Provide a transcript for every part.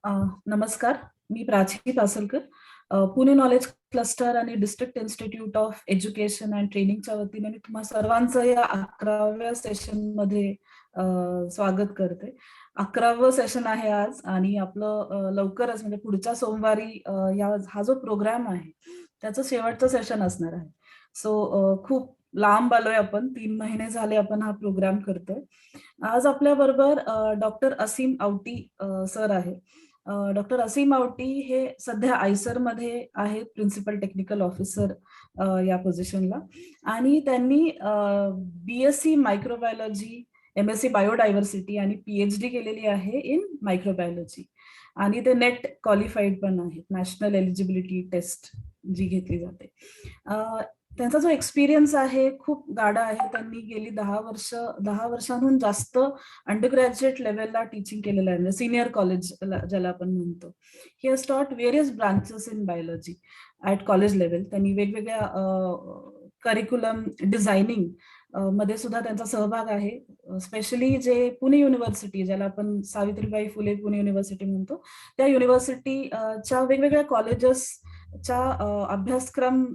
नमस्कार, मी Prachi Pasalkar. Pune knowledge cluster आणि district institute of education and ट्रेनिंगच्या वतीने मी तुम्हा सर्वांचं या 11व्या सेशन मध्ये स्वागत करते. 11वं सेशन आहे आज आणि आपलं लवकरच म्हणजे पुढच्या सोमवारी हा जो प्रोग्राम आहे त्याचं शेवटचं सेशन असणार आहे. सो खूप लांब आलोय आपण, 3 महिने झाले आपण हा प्रोग्राम करतोय. आज आपल्या बरोबर डॉक्टर असीम आवटी सर आहे. डॉक्टर असीम आवटी हे सध्या आयसर मध्ये आहेत, प्रिन्सिपल टेक्निकल ऑफिसर या पोझिशनला. आणि त्यांनी BSc मायक्रोबायोलॉजी, MSc बायोडायव्हर्सिटी आणि PhD केलेली आहे इन मायक्रोबायोलॉजी. आणि ते नेट क्वालिफाईड पण आहेत, नॅशनल एलिजिबिलिटी टेस्ट जी घेतली जाते. त्यांचा जो एक्सपिरियन्स आहे खूप गाढा आहे. त्यांनी गेली 10 वर्षांहून जास्त अंडर ग्रॅज्युएट लेवलला टीचिंग केलेलं आहे, म्हणजे सिनियर कॉलेज ज्याला आपण म्हणतो. ही हॅज टॉट various branches in biology at college level. त्यांनी वेगवेगळ्या करिक्युलम डिझायनिंग मध्ये सुद्धा त्यांचा सहभाग आहे. स्पेशली जे पुणे युनिव्हर्सिटी, ज्याला आपण सावित्रीबाई फुले पुणे युनिव्हर्सिटी म्हणतो, त्या युनिव्हर्सिटीच्या वेगवेगळ्या कॉलेजेसच्या अभ्यासक्रम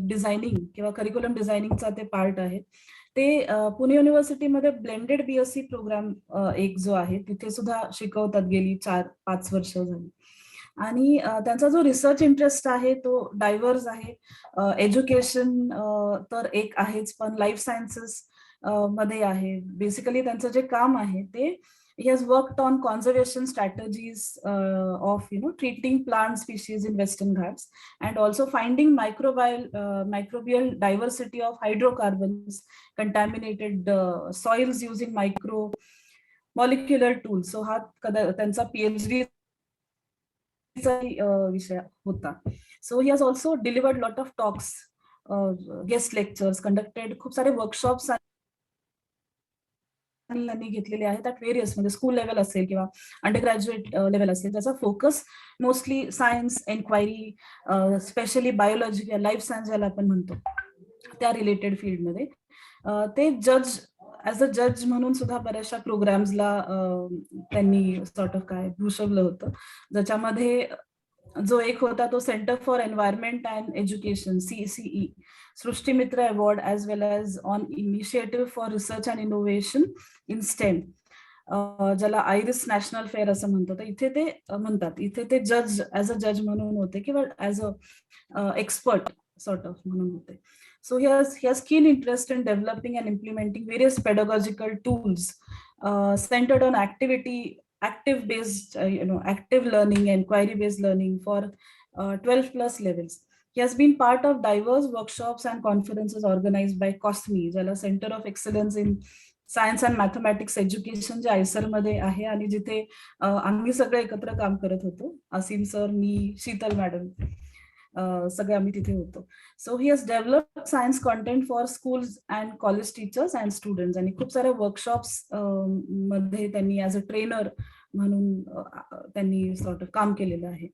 डिझायनिंग किंवा करिक्युलम डिझायनिंगचा ते पार्ट आहे. ते पुणे युनिव्हर्सिटीमध्ये ब्लेंडेड BSc प्रोग्राम एक जो आहे तिथे सुद्धा शिकवतात, गेली 4-5 वर्ष झाली. आणि त्यांचा जो रिसर्च इंटरेस्ट आहे तो डायव्हर्स आहे. एज्युकेशन तर एक आहेच, पण लाईफ सायन्सेस मध्ये आहे. बेसिकली त्यांचं जे काम आहे ते he has worked on conservation strategies of treating plant species in Western Ghats, and also finding microbial diversity of hydrocarbons, contaminated soils using micro molecular tools. So हा त्यांचा PhD विषय होता. So he has also delivered lot of talks, guest lectures, conducted खूप सारे workshops त्यांनी घेतलेले आहेत at various, म्हणजे स्कूल लेवल असेल किंवा अंडर ग्रॅज्युएट लेवल असेल. त्याचा focus mostly science enquiry, specially biology किंवा लाईफ सायन्स ज्याला आपण म्हणतो त्या रिलेटेड फील्डमध्ये. ते ऍज अ जज म्हणून सुद्धा बऱ्याचशा प्रोग्राम्सला त्यांनी सॉर्ट ऑफ भूषवलं होतं, ज्याच्यामध्ये जो एक होता तो centre for environment and education, CCE Srishti Mitra award, as well as on initiative for research and innovation in STEM, ज्याला आयरिस नॅशनल फेअर असं म्हणतो. तर इथे ते म्हणतात, इथे ते जज ऍज अ जज म्हणून होते किंवा as a expert sort of म्हणून होते. So he has keen interest in developing and implementing various pedagogical tools centered on active based, active learning, inquiry based learning for 12 plus levels. He has been part of diverse workshops and conferences organized by COSME, ज्याला centre of excellence in science and mathematics education, जे IISER मध्ये आहे आणि जिथे आम्ही सगळे एकत्र काम करत होतो. असीम सर, मी, शीतल मॅडम, सगळे आम्ही तिथे होतो. So he has develop science content for schools and college teachers and students, आणि खूप साऱ्या वर्कशॉप्स मध्ये त्यांनी ऍज अ ट्रेनर म्हणून त्यांनी सॉर्ट ऑफ काम केलेलं आहे.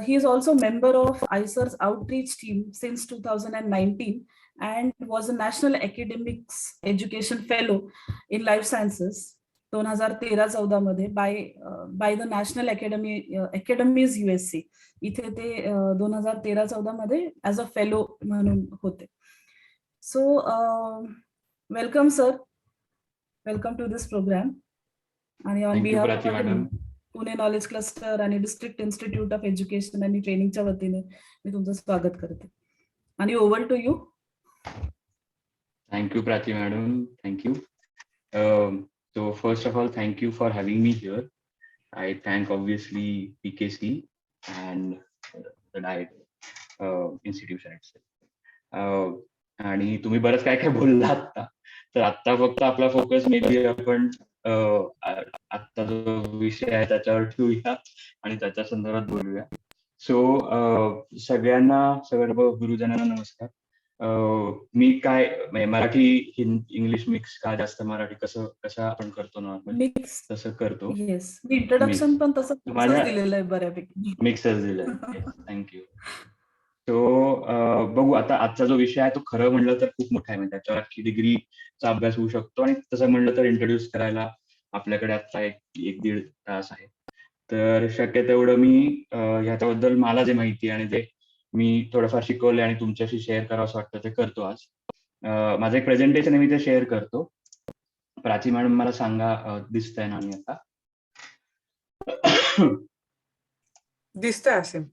He is also member of IISER's outreach team since 2019 and was a National Academics Education Fellow in Life Sciences 2013-14 मध्ये by the national academies USA. इथे ते 2013-14 मध्ये ऍज अ फेलो म्हणून होते. So welcome sir, welcome to this program. आणि on behalf of Pune knowledge cluster आणि district institute of education आणि ट्रेनिंगच्या वतीने मी तुमचं स्वागत करते. आणि over to you. Thank you, Prati madam. Thank you. So first of all, thank you for having me here. I thank obviously PKC and the DIET institution itself. आणि तुम्ही बरंच काय काय बोलला आता, तर आता फक्त आपला फोकस मे बी आपण आता जो विषय आहे त्याच्यावर ठेवूया आणि त्याच्या संदर्भात बोलूया. सो सगळ्यांना, सर्व गुरुजनांना नमस्कार. मी काय मराठी इंग्लिश मिक्स का जास्त, मराठी कसं आपण करतो नॉर्मल तसं करतो. इंट्रोडक्शन पण तसं दिलेलं आहे बऱ्यापैकी, मिक्सच दिलंय. थँक्यू. तो बघू आता आजचा जो विषय आहे तो खरं म्हणलं तर खूप मोठा आहे, म्हणजे त्याच्यावर अख्खी डिग्रीचा अभ्यास होऊ शकतो. आणि तसं म्हणलं तर इंट्रोड्यूस करायला आपल्याकडे आता 1-1.5 तास आहे. तर शक्य तेवढं मी ह्याच्याबद्दल मला जे माहिती आहे आणि ते मी थोडंफार शिकवले आणि तुमच्याशी शेअर करावं असं वाटतं ते करतो आज. माझं एक प्रेझेंटेशन आहे, मी ते शेअर करतो. प्राची मॅडम मला सांगा दिसतंय ना मी आता? दिसतंय असेल.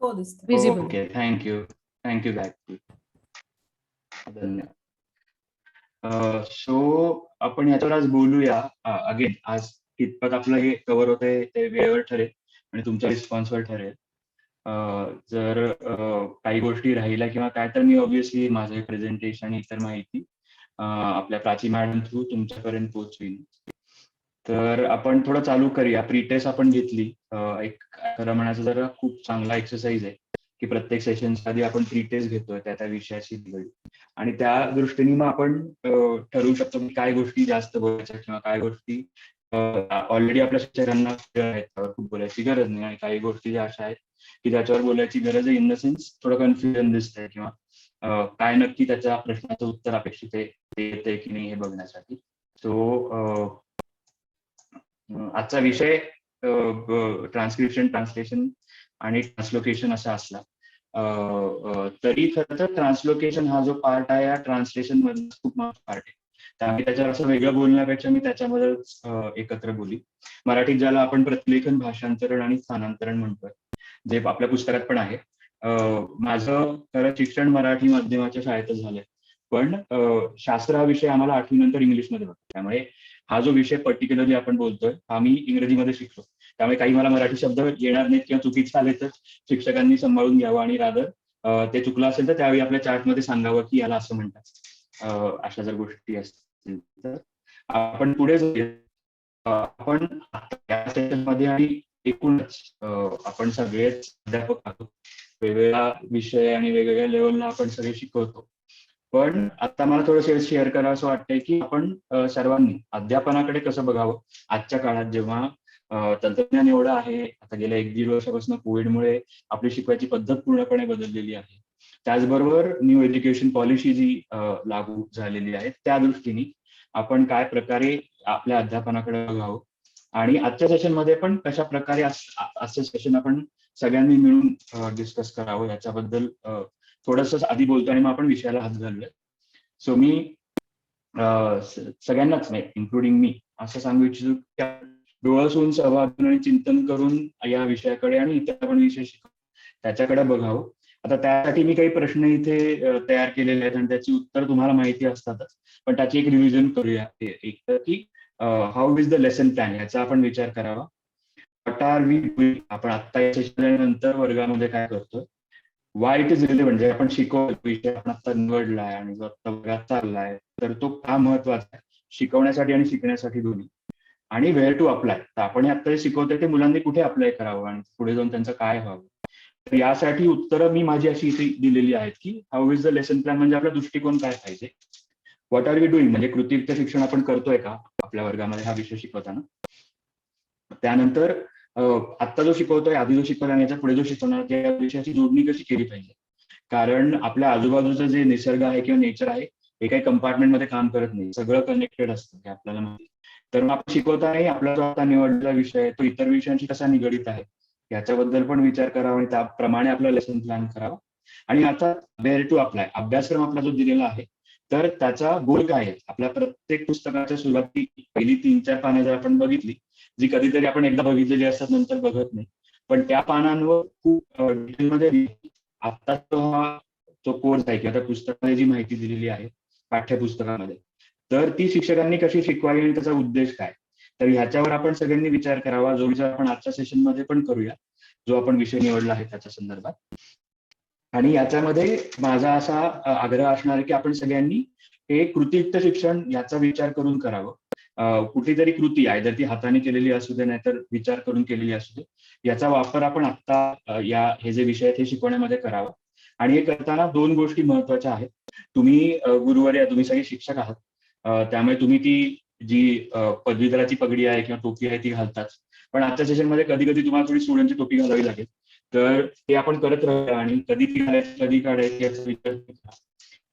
हो दिसतं. Visible. ओके, थँक्यू गायत्री, धन्यवाद. सो आपण याच्यावर आज बोलूया. अगेन आज कितपत आपलं हे कव्हर होतंय ते वेळेवर ठरेल आणि तुमच्या रिस्पॉन्सवर ठरेल. जर काही गोष्टी राहिल्या किंवा काय तर मी ऑब्व्हियसली माझं प्रेझेंटेशन आणि इतर माहिती आपल्या प्राची मॅडम थ्रू तुमच्यापर्यंत पोहोचवीन. तर आपण थोडं चालू करूया. प्री टेस्ट आपण घेतली. एक खरं म्हणायचं जरा खूप चांगला एक्सरसाइज आहे की प्रत्येक सेशनच्या आधी आपण प्री टेस्ट घेतोय त्या विषयाशी निगडीत, आणि त्या दृष्टीने मग आपण ठरवू शकतो की काय गोष्टी जास्त बोलायच्या किंवा काय गोष्टी ऑलरेडी आपल्या शिक्षकांना आहेत त्यावर खूप बोलायची गरज नाही, आणि काही गोष्टी ज्या अशा आहेत की त्याच्यावर बोलायची गरज आहे इन द सेन्स थोडं कन्फ्युजन दिसतंय किंवा काय नक्की त्याच्या प्रश्नाचं उत्तर अपेक्षित आहे ते येतंय की नाही हे बघण्यासाठी. सो आजचा विषय ट्रान्सक्रिप्शन, ट्रान्सलेशन आणि ट्रान्सलोकेशन असा असला तरी खरं तर ट्रान्सलोकेशन हा जो पार्ट आहे या ट्रान्सलेशन मध्ये खूप महत्त्वाचा पार्ट आहे. त्यामुळे त्याच्यावर असं वेगळं बोलण्यापेक्षा मी त्याच्यामध्ये एकत्र बोली. मराठीत ज्याला आपण प्रतिलेखन, भाषांतरण आणि स्थानांतरण म्हणतोय, जे आपल्या पुस्तकात पण आहे. माझं खरं शिक्षण मराठी माध्यमाच्या शाळेतच झालंय, पण शास्त्र हा विषय आम्हाला 8वी नंतर इंग्लिशमध्ये होता. त्यामुळे हा जो विषय पर्टिक्युलरली आपण बोलतोय हा मी इंग्रजीमध्ये शिकलो. त्यामुळे काही मला मराठी शब्द येणार नाहीत किंवा चुकीचे आले तर शिक्षकांनी सांभाळून घ्यावं, आणि रादर ते चुकलं असेल तर त्यावेळी आपल्या चार्टमध्ये सांगावं की याला असं म्हणतात. अशा जर गोष्टी असतील तर आपण पुढे जाऊया. आपण या सेशनमध्ये आणि एकूणच आपण सगळेच अध्यापक आहोत, वेगवेगळ्या विषय आणि वेगवेगळ्या लेवलला आपण सगळे शिकवतो. पण आता मला थोडं शेअर करावं असं वाटतंय की आपण सर्वांनी अध्यापनाकडे कसं बघावं आजच्या काळात, जेव्हा तंत्रज्ञान एवढं आहे. आता गेल्या 1-1.5 वर्षापासून कोविडमुळे आपली शिकवायची पद्धत पूर्णपणे बदललेली आहे. त्याचबरोबर न्यू एज्युकेशन पॉलिसी जी लागू झालेली आहे त्या दृष्टीने आपण काय प्रकारे आपल्या अध्यापनाकडे बघावं, आणि आजच्या सेशनमध्ये पण कशा प्रकारे असं सेशन आपण सगळ्यांनी मिळून डिस्कस करावं याच्याबद्दल थोडंसं आधी बोलतो आणि मग आपण विषयाला हात घालूया. सो मी सगळ्यांनाच नाही, इन्क्लुडिंग मी, असं सांगू इच्छितो की डोळसुन सहभाग आणि चिंतन करून या विषयाकडे आणि इतर पण विषय शिकवतो त्याच्याकडे बघावं. आता त्यासाठी मी काही प्रश्न इथे तयार केलेले आहेत आणि त्याची उत्तर तुम्हाला माहिती असतातच, पण त्याची एक रिव्हिजन करूया. एक तर की how is the lesson plan याचा आपण विचार करावा. व्हॉट आर वी डुईंग, आपण आता या सेशन नंतर वर्गामध्ये काय करतोय. वाय इट इज रिलेव्हंट, जे आपण शिकवतो विषय आपण आता निवडलाय आणि जो आता वर्गात चाललाय तर तो का महत्वाचा आहे शिकवण्यासाठी आणि शिकण्यासाठी दोन्ही. आणि वेअर टू अप्लाय, तर आपण आता शिकवतोय ते मुलांनी कुठे अप्लाय करावं आणि पुढे जाऊन त्यांचं काय व्हावं. तर यासाठी उत्तरं मी माझी अशी इथे दिलेली आहेत की how is the lesson plan म्हणजे आपला दृष्टिकोन काय पाहिजे. व्हॉट आर वी डुईंग म्हणजे कृतीयुक्त शिक्षण आपण करतोय का आपल्या वर्गामध्ये हा विषय शिकवताना. त्यानंतर आत्ता जो शिकवतोय, आधी जो शिकवला आणि याच्या पुढे जो शिकवणार त्या विषयाची जोडणी कशी केली पाहिजे. कारण आपल्या आजूबाजूचं जे निसर्ग आहे किंवा नेचर आहे हे काही कंपार्टमेंटमध्ये काम करत नाही, सगळं कनेक्टेड असतं हे आपल्याला माहिती. तर मग आपण शिकवतानाही आपला जो आता निवडलेला विषय आहे तो इतर विषयांशी कसा निगडीत आहे याच्याबद्दल पण विचार करावा आणि त्याप्रमाणे आपला लेसन प्लॅन करावा. आणि आता वेअर टू अप्लाय, अभ्यासक्रम आपला जो दिलेला आहे तर त्याचा गोल काय आहे. आपल्या प्रत्येक पुस्तकाच्या सुरुवाती पहिली 3-4 पानं जर आपण बघितली, जी कधीतरी आपण एकदा बघितलेली असतात नंतर बघत नाही, पण त्या पानांवर खूप डिटेलमध्ये आता जो कोर्स आहे किंवा त्या पुस्तकामध्ये जी माहिती दिलेली आहे पाठ्यपुस्तकामध्ये, तर ती शिक्षकांनी कशी शिकवावी आणि त्याचा उद्देश काय. तर ह्याच्यावर आपण सगळ्यांनी विचार करावा, जो विचार आपण आजच्या सेशनमध्ये पण करूया, जो आपण विषय निवडला आहे त्याच्या संदर्भात. आणि याच्यामध्ये माझा असा आग्रह असणार आहे की आपण सगळ्यांनी हे कृतीयुक्त शिक्षण याचा विचार करून करावं. कुठलीतरी कृती आहे, जर ती हाताने केलेली असू दे नाहीतर विचार करून केलेली असू दे, याचा वापर आपण आत्ता हे जे विषय आहेत हे शिकवण्यामध्ये करावा. आणि हे करताना 2 गोष्टी महत्वाच्या आहेत. तुम्ही गुरुवर्य, तुम्ही सगळे शिक्षक आहात, त्यामुळे तुम्ही ती जी पदवीधराची पगडी आहे किंवा टोपी आहे ती घालताच, पण आजच्या सेशनमध्ये कधी कधी तुम्हाला थोडी स्टुडंटची टोपी घालावी लागेल. तर ते आपण करत राहूया आणि कधी ती घालायची कधी काढायची याचा विचार करा.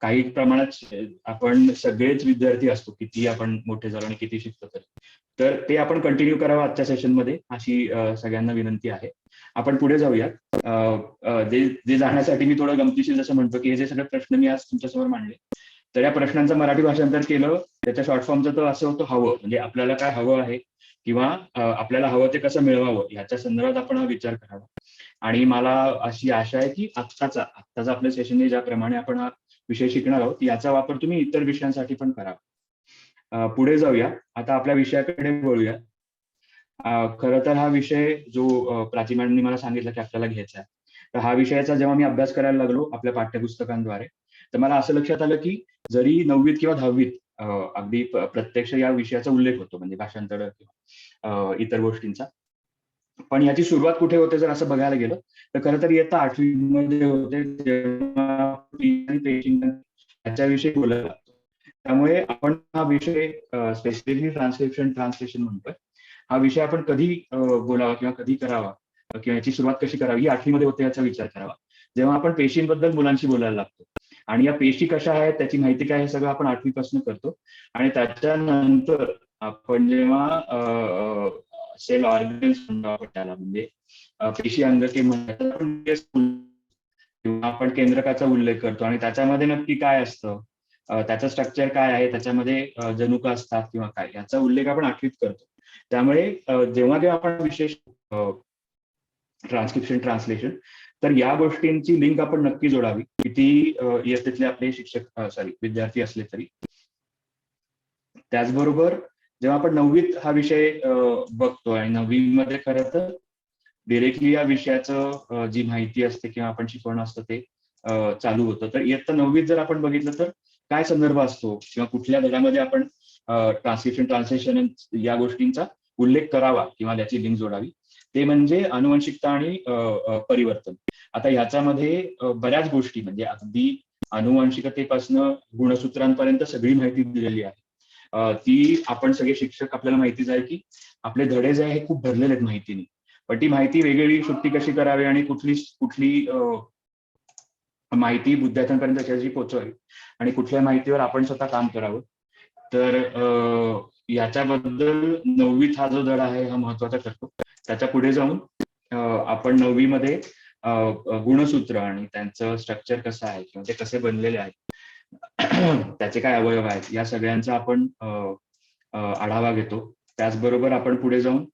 काही प्रमाणात आपण सगळेच विद्यार्थी असतो, किती आपण मोठे झालो आणि किती शिकतो तर ते आपण कंटिन्यू करावं आजच्या सेशनमध्ये, अशी सगळ्यांना विनंती आहे. आपण पुढे जाऊयात. जे जाण्यासाठी मी थोडं गमतीशीर जसं म्हणतो की हे जे सगळे प्रश्न मी आज तुमच्यासमोर मांडले, तर या प्रश्नांचं मराठी भाषांतर केलं. त्याच्या शॉर्ट फॉर्मचं तर असं होतं हवं, म्हणजे आपल्याला काय हवं आहे किंवा आपल्याला हवं ते कसं मिळवावं याच्या संदर्भात आपण हा विचार करावा. आणि मला अशी आशा आहे की आत्ताचा आपल्या सेशनने ज्याप्रमाणे आपण हा विषय शिकणार आहोत याचा वापर तुम्ही इतर विषयांसाठी पण करावा. पुढे जाऊया, आता आपल्या विषयाकडे वळूया. खरं तर हा विषय जो प्राची मॅडमनी मला सांगितलं की आपल्याला घ्यायचा आहे, तर हा विषयाचा जेव्हा मी अभ्यास करायला लागलो आपल्या पाठ्यपुस्तकांद्वारे, तर मला असं लक्षात आलं की जरी 9वीत किंवा 10वीत अगदी प्रत्यक्ष या विषयाचा उल्लेख होतो, म्हणजे भाषांतर किंवा इतर गोष्टींचा, पण याची सुरुवात कुठे होते जर असं बघायला गेलं तर खरं तर इयत्ता 8वी मध्ये होते, जेव्हा पेशिंग याच्याविषयी बोलायला लागतो. त्यामुळे आपण हा विषय स्पेसिफिकली ट्रान्सलेशन म्हणतोय. हा विषय आपण कधी बोलावा किंवा कधी करावा किंवा याची सुरुवात कशी करावी ही 8वी मध्ये होते याचा विचार करावा, जेव्हा आपण पेशींबद्दल मुलांशी बोलायला लागतो. आणि या पेशी कशा आहेत, त्याची माहिती काय, हे सगळं आपण 8वी पासून करतो. आणि त्याच्यानंतर आपण जेव्हा सेल ऑर्गन्स म्हणतो आपण त्याला, म्हणजे पेशी अंगके म्हणतात, किंवा आपण केंद्रकाचा उल्लेख करतो आणि त्याच्यामध्ये नक्की काय असतं, त्याचं स्ट्रक्चर काय आहे, त्याच्यामध्ये जनुक असतात किंवा काय, याचा उल्लेख आपण 8वीत करतो. त्यामुळे जेव्हा आपण विशेष ट्रान्सलेशन, तर या गोष्टींची लिंक आपण नक्की जोडावी, किती इयत्तेतले आपले शिक्षक विद्यार्थी असले तरी. त्याचबरोबर जेव्हा आपण 9वीत हा विषय बघतो आणि 9वी मध्ये खरं तर डिरेक्टली या विषयाचं जी माहिती असते किंवा आपण शिकवणं असतं ते चालू होतं. तर इयत्ता 9वीत जर आपण बघितलं तर काय संदर्भ असतो किंवा कुठल्या धड्यामध्ये आपण ट्रान्सलेशन या गोष्टींचा उल्लेख करावा किंवा त्याची लिंक जोडावी, ते म्हणजे अनुवंशिकता आणि परिवर्तन. आता ह्याच्यामध्ये बऱ्याच गोष्टी, म्हणजे अगदी अनुवंशिकतेपासून गुणसूत्रांपर्यंत सगळी माहिती दिलेली आहे. ती आपण सगळे शिक्षक, आपल्याला माहितीच आहे की आपले धडे जे आहे हे खूप भरलेले आहेत माहितीने, पण ती माहिती वेगवेगळी सुट्टी कशी करावी आणि कुठली माहिती विद्यार्थ्यांपर्यंत कशी पोहोचवावी आणि कुठल्या माहितीवर आपण स्वतः काम करावं. तर याच्याबद्दल 9वीत हा जो धडा आहे हा महत्वाचा ठरतो. त्याच्या पुढे जाऊन आपण 9वी मध्ये गुणसूत्र आणि त्यांचं स्ट्रक्चर कसं आहे किंवा ते कसे बनलेले आहेत, त्याचे काय अवयव आहेत, या सगळ्यांचा आपण आढावा घेतो. त्याचबरोबर आपण पुढे जाऊन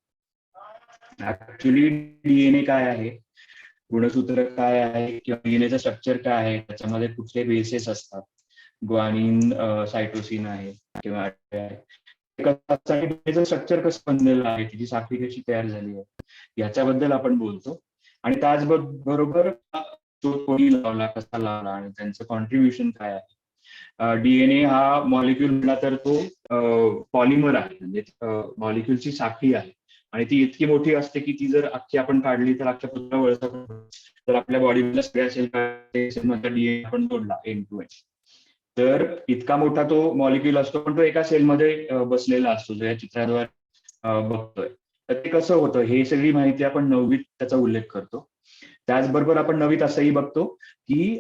ऍक्च्युली डीएनए काय आहे, गुणसूत्र काय आहे किंवा डीएनएचं स्ट्रक्चर काय आहे, त्याच्यामध्ये कुठले बेसेस असतात, ग्वानिन, सायटोसिन आहे किंवा स्ट्रक्चर कसं बनलेलं आहे, तिची साखळी कशी तयार झाली आहे, याच्याबद्दल आपण बोलतो. आणि त्याचबरोबर तो कोणी लावला, कसा लावला आणि त्यांचं कॉन्ट्रीब्युशन काय आहे. डीएनए हा मॉलिक्यूल म्हटला तर तो पॉलिमर आहे, म्हणजे मॉलिक्यूलची साखळी आहे आणि ती इतकी मोठी असते की ती जर अख्खी आपण काढली तर अख्ख्या पुन्हा वळसा, तर आपल्या बॉडीमधल्या सगळ्या सेलमध्ये डीएनए आपण जोडला एंड टू एंड, तर इतका मोठा तो मॉलिक्यूल असतो, पण तो एका सेलमध्ये बसलेला असतो, जो या चित्राद्वारे बघतोय. तर ते कसं होतं, हे सगळी माहिती आपण 9वीत त्याचा उल्लेख करतो. त्याचबरोबर आपण 9वीत असंही बघतो की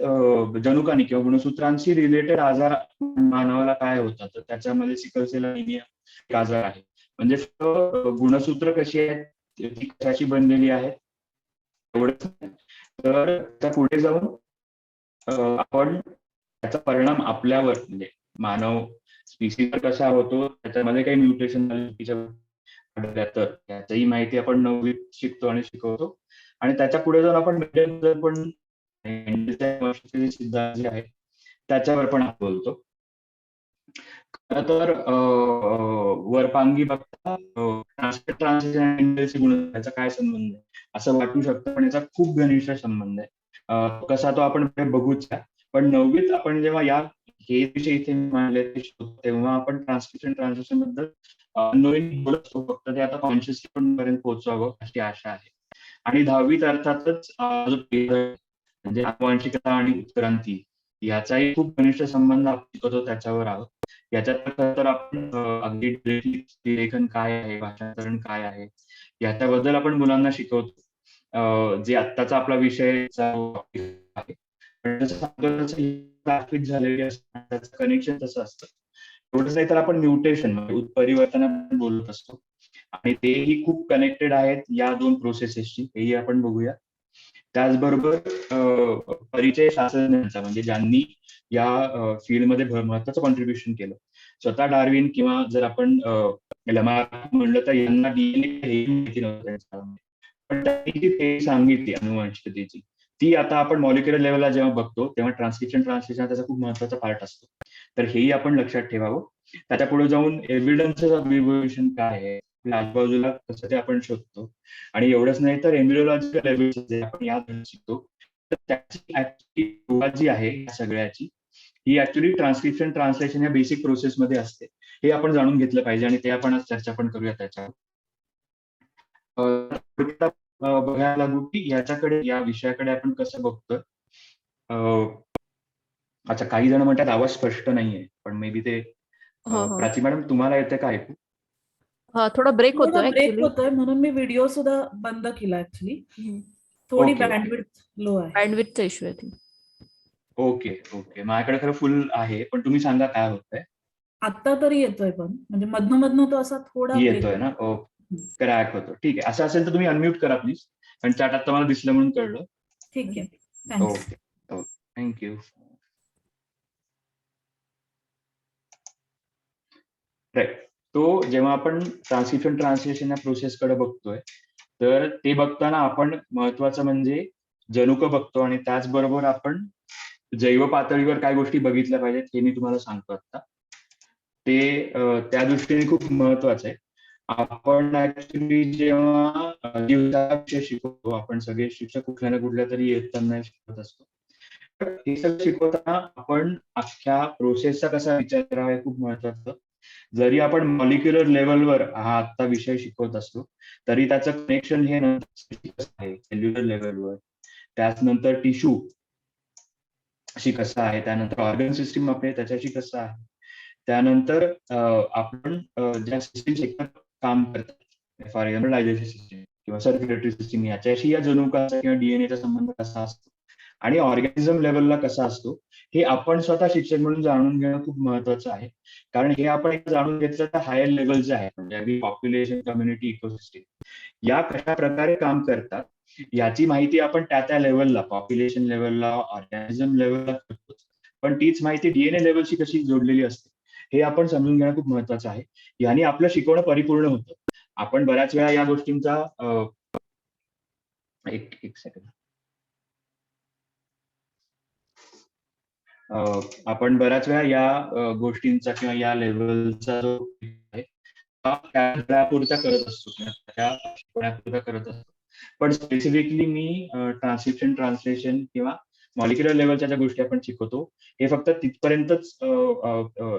जनुकांनी किंवा गुणसूत्रांशी रिलेटेड आजार मानवाला काय होतात, तर त्याच्यामध्ये सिकल सेल अनिमिया एक आजार आहे. म्हणजे गुणसूत्र कशी आहेत, ती कशाची बनलेली आहे एवढंच. तर त्या पुढे जाऊन आपण त्याचा परिणाम आपल्यावर, म्हणजे मानव स्पीसीवर कसा होतो, त्याच्यामध्ये काही म्युटेशन तर त्याची माहिती आपण 9वीत शिकतो आणि शिकवतो. आणि त्याच्या पुढे जाऊन आपण सिद्धांत जे आहे त्याच्यावर पण बोलतो. तर वरपांगी बघता ट्रान्सलेशन गुण त्याचा काय संबंध आहे असं वाटू शकतं, पण याचा खूप घनिष्ठ संबंध आहे. कसा तो आपण बघूच. पण 9वीत आपण जेव्हा हे विषय इथे मांडले तेव्हा आपण ट्रान्सलेशन बद्दल बोलतो, फक्त ते आता कॉन्शियसली पण पर्यंत पोहोचवावं अशी आशा आहे. आणि 10वीत अर्थातच म्हणजे अनुवांशिकता आणि उत्क्रांती याचाही खूप घनिष्ठ संबंध आपण शिकवतो त्याच्यावर आहोत. याच्यात तर आपण अगदी लेखन काय आहे, भाषांतरण काय आहे याच्याबद्दल आपण मुलांना शिकवतो, जे आत्ताचा आपला विषय आहे. झालेली असतं, त्याचं कनेक्शन तसं असतं. एवढंच नाही तर आपण म्युटेशन म्हणजे उत्परिवर्तन बोलत असतो. आणि तेही खूप कनेक्टेड आहेत या 2 प्रोसेसेसशी, हेही आपण बघूया. त्याचबरोबर परिचय शास्त्रज्ञांचा, म्हणजे ज्यांनी या फील्डमध्ये महत्वाचं कॉन्ट्रीब्युशन केलं. स्वतः डार्विन किंवा जर आपण लमार्क म्हणलं तर यांना डीएनए हे माहिती नव्हतं त्यांच्या काळामध्ये. पण त्यांनी जी थेअरी सांगितली अनुवंशिकतेची, ती आता आपण मॉलिक्युलर लेवलला जेव्हा बघतो तेव्हा ट्रान्सक्रिप्शन ट्रान्सलेशन त्याचा खूप महत्वाचा पार्ट असतो. तर हेही आपण लक्षात ठेवावं. त्याच्या पुढे जाऊन एव्हिडन्स ऑफ इव्होल्युशन काय आहे, आजूबाजूला कसं ते आपण शोधतो. आणि एवढंच नाही तर एम्ब्रिओलॉजिकल एव्हिडन्स जे आपण या शिकतो, तर त्याची ऍक्च्युअली जी आहे या सगळ्याची, ही ऍक्च्युअली ट्रान्सक्रिप्शन ट्रान्सलेशन या बेसिक प्रोसेसमध्ये असते. हे आपण जाणून घेतलं पाहिजे आणि ते आपण आज चर्चा पण करूया त्याच्यावर. बघायला लागू की याच्याकडे, या विषयाकडे आपण कसं बघतोय. अच्छा, काही जण म्हणतात आवाज स्पष्ट नाहीये, पण मे बी ते हो हो प्राची मॅडम तुम्हाला येते का ऐकू? हा, थोडा ब्रेक थोडा होतोय ब्रेक ऍक्च्युली. होतोय म्हणून मी व्हिडिओ सुद्धा बंद केला ऍक्च्युली. थोडी ओके. बँडविड्थ लो आहे. बँडविथचा इश्यू आहे. ओके ओके, माझ्याकडे खरं फुल आहे, पण तुम्ही सांगा काय होतंय. आता तरी येतोय, पण म्हणजे मधनं मधनं तो असा थोडा ब्रेक येतोय ना? ओके, क्रॅक होतो. ठीक आहे, असं असेल तर तुम्ही अनम्यूट करा प्लीज. आणि चॅट आता मला दिसलं म्हणून कळलं. ठीक आहे. Thanks. Okay okay, thank you. Right. तो जेव्हा आपण ट्रान्सक्रिप्शन ट्रान्सलेशन या प्रोसेसकडे बघतोय, तर ते बघताना आपण महत्वाचं म्हणजे जनुक बघतो आणि त्याचबरोबर आपण जैव पातळीवर काय गोष्टी बघितल्या पाहिजेत हे मी तुम्हाला सांगतो आता. ते त्या दृष्टीने खूप महत्वाचं आहे. आपण ऍक्च्युली जेव्हा विषय शिकवतो, आपण सगळे शिक्षक कुठल्या ना कुठल्या तरी येताना शिकवत असतो. तर हे सगळं शिकवताना आपण अख्ख्या प्रोसेसचा कसा विचार करावा हे खूप महत्वाचं. जरी आपण मॉलिक्युलर लेवलवर हा आता विषय शिकवत असतो, तरी त्याचं कनेक्शन हे आहे सेल्युलर लेवलवर, त्यानंतर टिश्यू अशी कसं आहे, त्यानंतर ऑर्गन सिस्टीम आपले त्याच्याशी कसं आहे, त्यानंतर आपण ज्या सिस्टीम काम करतात, फॉर एक्झाम्पल डायजेस्टिव्ह सिस्टीम किंवा सर्क्युलेटरी सिस्टीम, याच्याशी या जनुकाचा किंवा डीएनएचा संबंध कसा असतो आणि ऑर्गॅनिझम लेवलला कसा असतो, हे आपण स्वतः शिक्षक म्हणून जाणून घेणं खूप महत्वाचं आहे. कारण हे आपण एक जाणून घेतलं तर हायर लेवलचे आहे, म्हणजे पॉप्युलेशन, कम्युनिटी, इकोसिस्टीम या कशा प्रकारे काम करतात याची माहिती आपण त्या लेवलला, पॉप्युलेशन लेवलला, ऑर्गॅनिझम लेवलला करतो. पण तीच माहिती डीएनए लेवलशी कशी जोडलेली असते हे आपण समजून घेणं खूप महत्वाचं आहे. याने आपलं शिकवणं परिपूर्ण होतं. आपण बऱ्याच वेळा या गोष्टींचा एक सेकंड, आपण बऱ्याच वेळा या गोष्टींचा किंवा या लेवलचा जो आहे त्यापुरता करत असतो किंवा त्या शिकवण्यापुरता करत असतो. पण स्पेसिफिकली मी ट्रान्सक्रिप्शन ट्रान्सलेशन किंवा मॉलिक्युलर लेवलच्या ज्या गोष्टी आपण शिकवतो, हे फक्त तिथपर्यंतच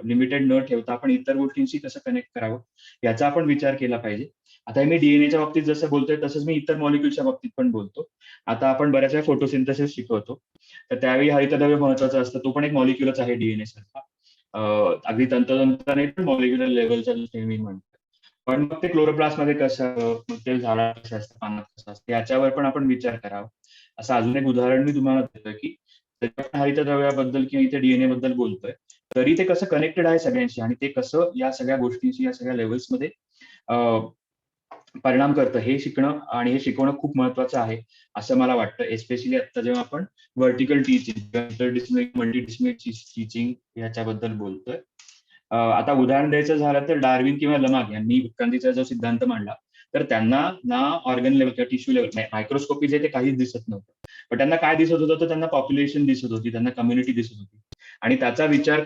लिमिटेड न ठेवता आपण इतर गोष्टींशी कसं कनेक्ट करावं याचा आपण विचार केला पाहिजे. आता मी डीएनएच्या बाबतीत जसं बोलतोय तसंच मी इतर मॉलिक्युलच्या बाबतीत पण बोलतो. आता आपण बऱ्याच वेळा फोटोसिंथेसिस शिकवतो, तर त्यावेळी हरितद्रव्य महत्वाचं असतं. तो पण एक मॉलिक्युलच आहे डीएनए सारखा. अगदी तंतोतंताने पण मॉलिक्युलर लेवलच्या दृष्टीने मी म्हणतो. पण मग ते क्लोरोप्लास्ट मध्ये कसं, मग ते झाडात कसं असतं, पानात कसं असतं, याच्यावर पण आपण विचार करावा. असं अजून एक उदाहरण मी तुम्हाला देतोय की हरितद्रव्याबद्दल किंवा इथे डीएनए बद्दल बोलतोय, तरी ते कसं कनेक्टेड आहे सगळ्यांशी आणि ते कसं या सगळ्या गोष्टींशी, या सगळ्या लेवल्समध्ये परिणाम करतं हे शिकणं आणि हे शिकवणं खूप महत्वाचं आहे असं मला वाटतं. एस्पेशली आता जेव्हा आपण व्हर्टिकल टीचिंग, मल्टीडिसिप्लिनरी टीचिंग याच्याबद्दल बोलतोय. आता उदाहरण द्यायचं झालं तर डार्विन किंवा लमार्क यांनी उत्क्रांतीचा जो सिद्धांत मांडला, तर त्यांना ना ऑर्गन लेवल किंवा टिश्यू लेवल, मायक्रोस्कोपी जे ते काहीच दिसत नव्हतं, पण त्यांना काय दिसत होतं, तर त्यांना पॉप्युलेशन दिसत होती, त्यांना कम्युनिटी दिसत होती आणि त्याचा विचार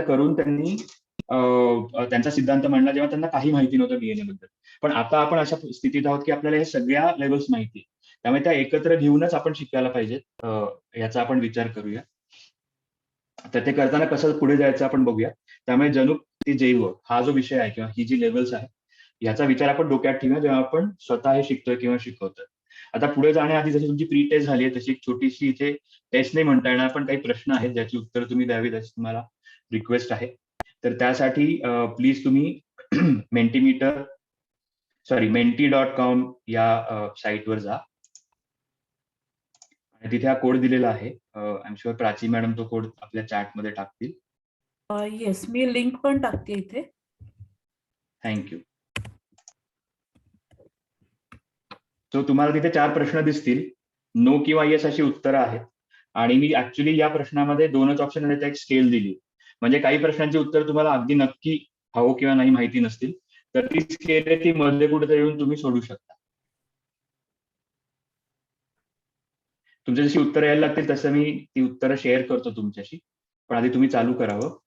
करून त्यांनी त्यांचा सिद्धांत मांडला, जेव्हा त्यांना काही माहिती नव्हतं डीएनए बद्दल. पण आता आपण अशा स्थितीत आहोत की आपल्याला हे सगळ्या लेवल्स माहिती, त्यामुळे त्या एकत्र घेऊनच आपण शिकायला पाहिजेत. याचा आपण विचार करूया. तर ते करताना कसं पुढे जायचं आपण बघूया. त्यामुळे जनुक ते जैव हा जो विषय आहे किंवा ही जी लेवल्स आहे याचा विचार आपण डोक्यात ठेवूया जेव्हा आपण स्वतः हे शिकतोय किंवा शिकवतोय. आता पुढे जाण्याआधी जशी तुमची प्री टेस्ट झाली आहे तशी एक छोटीशी इथे टेस्ट नाही म्हणता येणार, पण काही प्रश्न आहेत ज्याची उत्तर तुम्ही द्यावीत अशी तुम्हाला रिक्वेस्ट आहे. तर त्यासाठी प्लीज तुम्ही menti.com या साईटवर जा आणि तिथे हा कोड दिलेला आहे. I am sure Prachi madam तो कोड आपल्या चॅटमध्ये टाकतील. येस, मी लिंक पण टाकते इथे. थँक्यू. सो तुम्हाला तिथे 4 प्रश्न दिसतील. नो किंवा येस अशी उत्तरं आहेत. आणि मी ऍक्च्युली या प्रश्नामध्ये 2च ऑप्शन आहेत, एक स्केल दिली. म्हणजे काही प्रश्नांची उत्तर तुम्हाला अगदी नक्की हो किंवा नाही माहिती नसतील, तर ती स्केल आहे ती मध्ये कुठेतरी येऊन तुम्ही सोडू शकता. तुमची जशी उत्तरं यायला लागतील तसं मी ती उत्तरं शेअर करतो तुमच्याशी. पण आधी तुम्ही चालू करावं.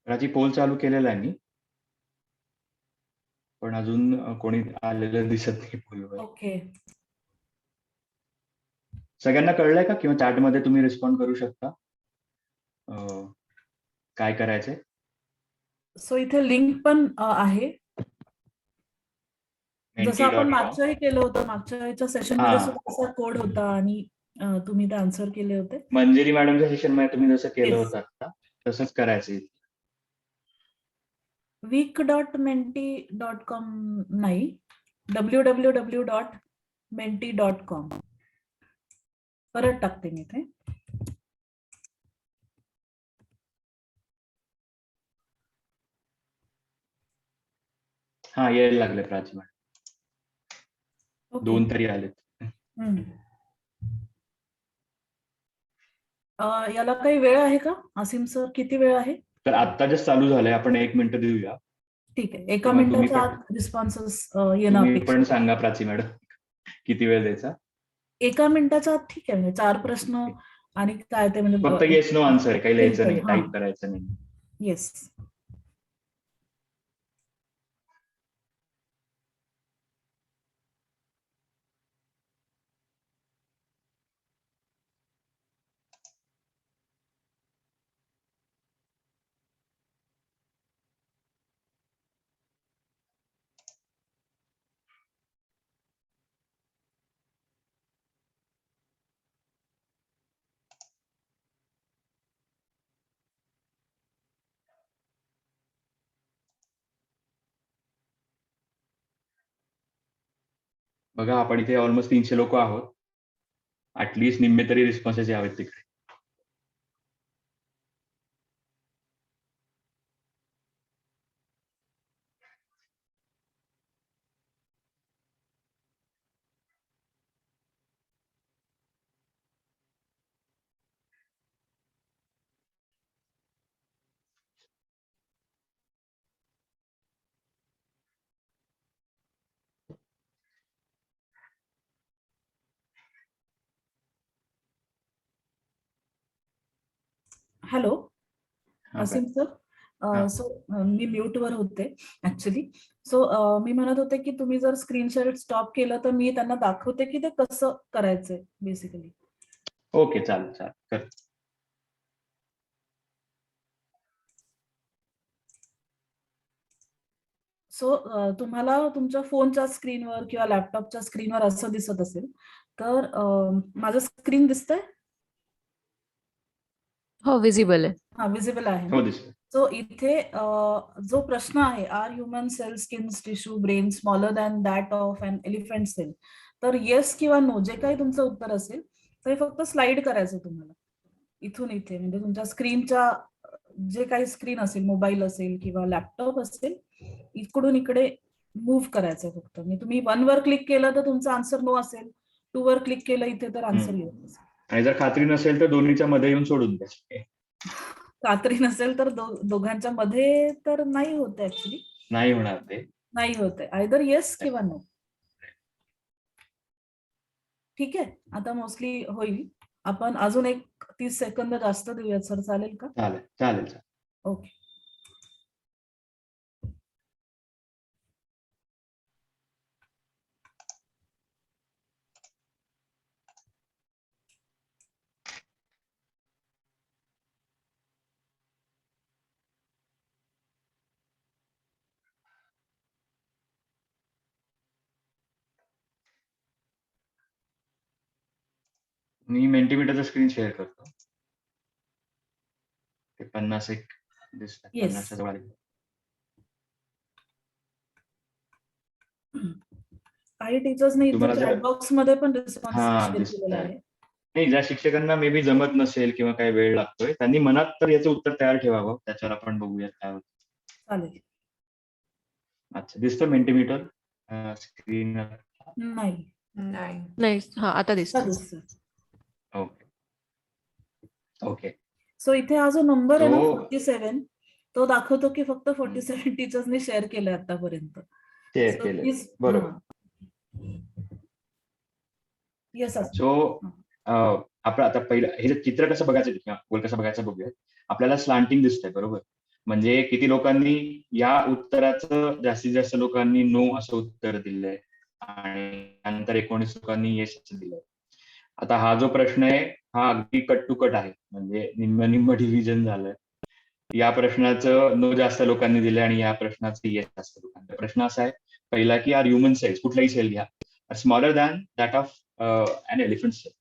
राजी, पोल चालू केलेला आहे मी, पण अजून कोणी आलेलं दिसत नाही पोलवर. ओके. सगळ्यांना कळलंय का? किंवा चॅटमध्ये तुम्ही रिस्पॉन्ड करू शकता काय करायचंय. सो इथे लिंक पण आहे. जसं आपण menti.com. मागच्याही केलं होतं, मागच्या ह्याच्या सेशन मध्ये सुद्धा असा कोड होता आणि तुम्ही ते आन्सर केले होते. मंजिरी मॅडमच्या सेशन मध्ये तुम्ही जसं केलं Yes. होतं आता तसंच करायचंय. week.menti.com नाही, www.menti.com. परत टाकते मी इथे. हा, यायला लागले प्राची मॅडम. ओके. 2 तरी आलेत. याला काही वेळ आहे का असीम सर? किती वेळ आहे? तर आता जस्ट चालू झालंय, आपण 1 मिनिट देऊया. ठीक आहे, 1 मग तुम्ही मिनिटाच्या पण- आत रिस्पॉन्सेस येणं तुम्ही अपेक्षित पण आहे. सांगा प्राची मॅडम किती वेळ द्यायचा. 1 मिनिटाच्या आत ठीक आहे. म्हणजे 4 प्रश्न आणि काय ते फक्त म्हणजे येस नो आन्सर आहे, काही लिहायचं नाही, हा. टाईप करायचं नाही. येस. बघा, आपण इथे ऑलमोस्ट 300 लोक आहोत. ऍटलीस्ट निम्मे तरी रिस्पॉन्सेस यावेत तिकडे. हॅलो हा, असीम सर. हा. सो मी म्यूट वर होते ऍक्च्युली. सो मी म्हणत होते की तुम्ही जर स्क्रीन शेअर स्टॉप केलं तर मी त्यांना दाखवते की ते कसं करायचंय बेसिकली. ओके, चालेल चालेल, कर. सो तुम्हाला तुमच्या फोनच्या स्क्रीनवर किंवा लॅपटॉपच्या स्क्रीनवर असं दिसत असेल तर माझं स्क्रीन दिसतंय? हो, विजिबल आहे. हा, विजिबल आहे हो, ना? दिसतंय. सो इथे जो प्रश्न आहे, are human cell, skins, tissue, brain smaller than that of an elephant cell, तर येस किंवा नो जे काही तुमचं उत्तर असेल ते फक्त स्लाइड करायचं तुम्हाला इथून इथे. म्हणजे तुमच्या स्क्रीनच्या जे काही स्क्रीन असेल, मोबाईल असेल किंवा लॅपटॉप असेल, इकडून इकडे मूव्ह करायचं फक्त. म्हणजे तुम्ही 1 वर क्लिक केलं तर तुमचा आन्सर नो असेल, 2 वर क्लिक केलं इथे तर आन्सर येत असेल. आणि जर खात्री नसेल तर दोन्हीच्या मध्ये येऊन सोडून द्या. खात्री नसेल तर दोघांच्या मध्ये तर नाही होत ऍक्च्युली. नाही होणार ते. नाही होते, आयदर येस किंवा नो. ठीक आहे, आता मोस्टली होईल. आपण अजून एक 30 सेकंद जास्त देऊयात सर, चालेल का? चालेल चालेल चालेल. ओके. मी मेंटीमीटरचं स्क्रीन शेअर करतो. ते 51 दिसतात. Yes. 50 जवळ आले. काही टीचर्सने इथे तुम्हाला जर- चॅट बॉक्स मध्ये पण रिस्पॉन्स हा, शेअर दिसतंय. केलेला आहे. नाही, ज्या शिक्षकांना मे बी जमत नसेल किंवा काही वेळ लागतोय त्यांनी मनात तर याचं उत्तर तयार ठेवावं. त्याच्यावर आपण बघूयात काय होतं. चालेल. अच्छा, दिसतं मेंटीमीटर स्क्रीन? नाही. नाही. नाही हा आता आता दिसतं. दिसतंय. Okay okay. सो इथे हा जो नंबर आहे ना So- 47 तो दाखवतो की फक्त 47 टीचर्सनी शेअर केलंय आतापर्यंत. शेअर केले. बरोबर. येस. सो आपण आता पहिलं हे जे चित्र कसं बघायचं किंवा गोल कसं बघायचं बघूया. आपल्याला स्लांटिंग दिसतंय, बरोबर. म्हणजे किती लोकांनी या उत्तराचं जास्तीत जास्त लोकांनी नो असं उत्तर दिलंय आणि नंतर 19 लोकांनी येस असं दिलंय. आता हा जो प्रश्न आहे हा अगदी कट टू कट आहे, म्हणजे निम्म डिव्हिजन झालंय. या प्रश्नाचं नो जास्त लोकांनी दिलंय आणि या प्रश्नाचं येस जास्त लोकांनी. प्रश्न असा आहे पहिला की आर ह्युमन सेल्स, कुठलाही सेल घ्या, smaller than that of an elephant cell.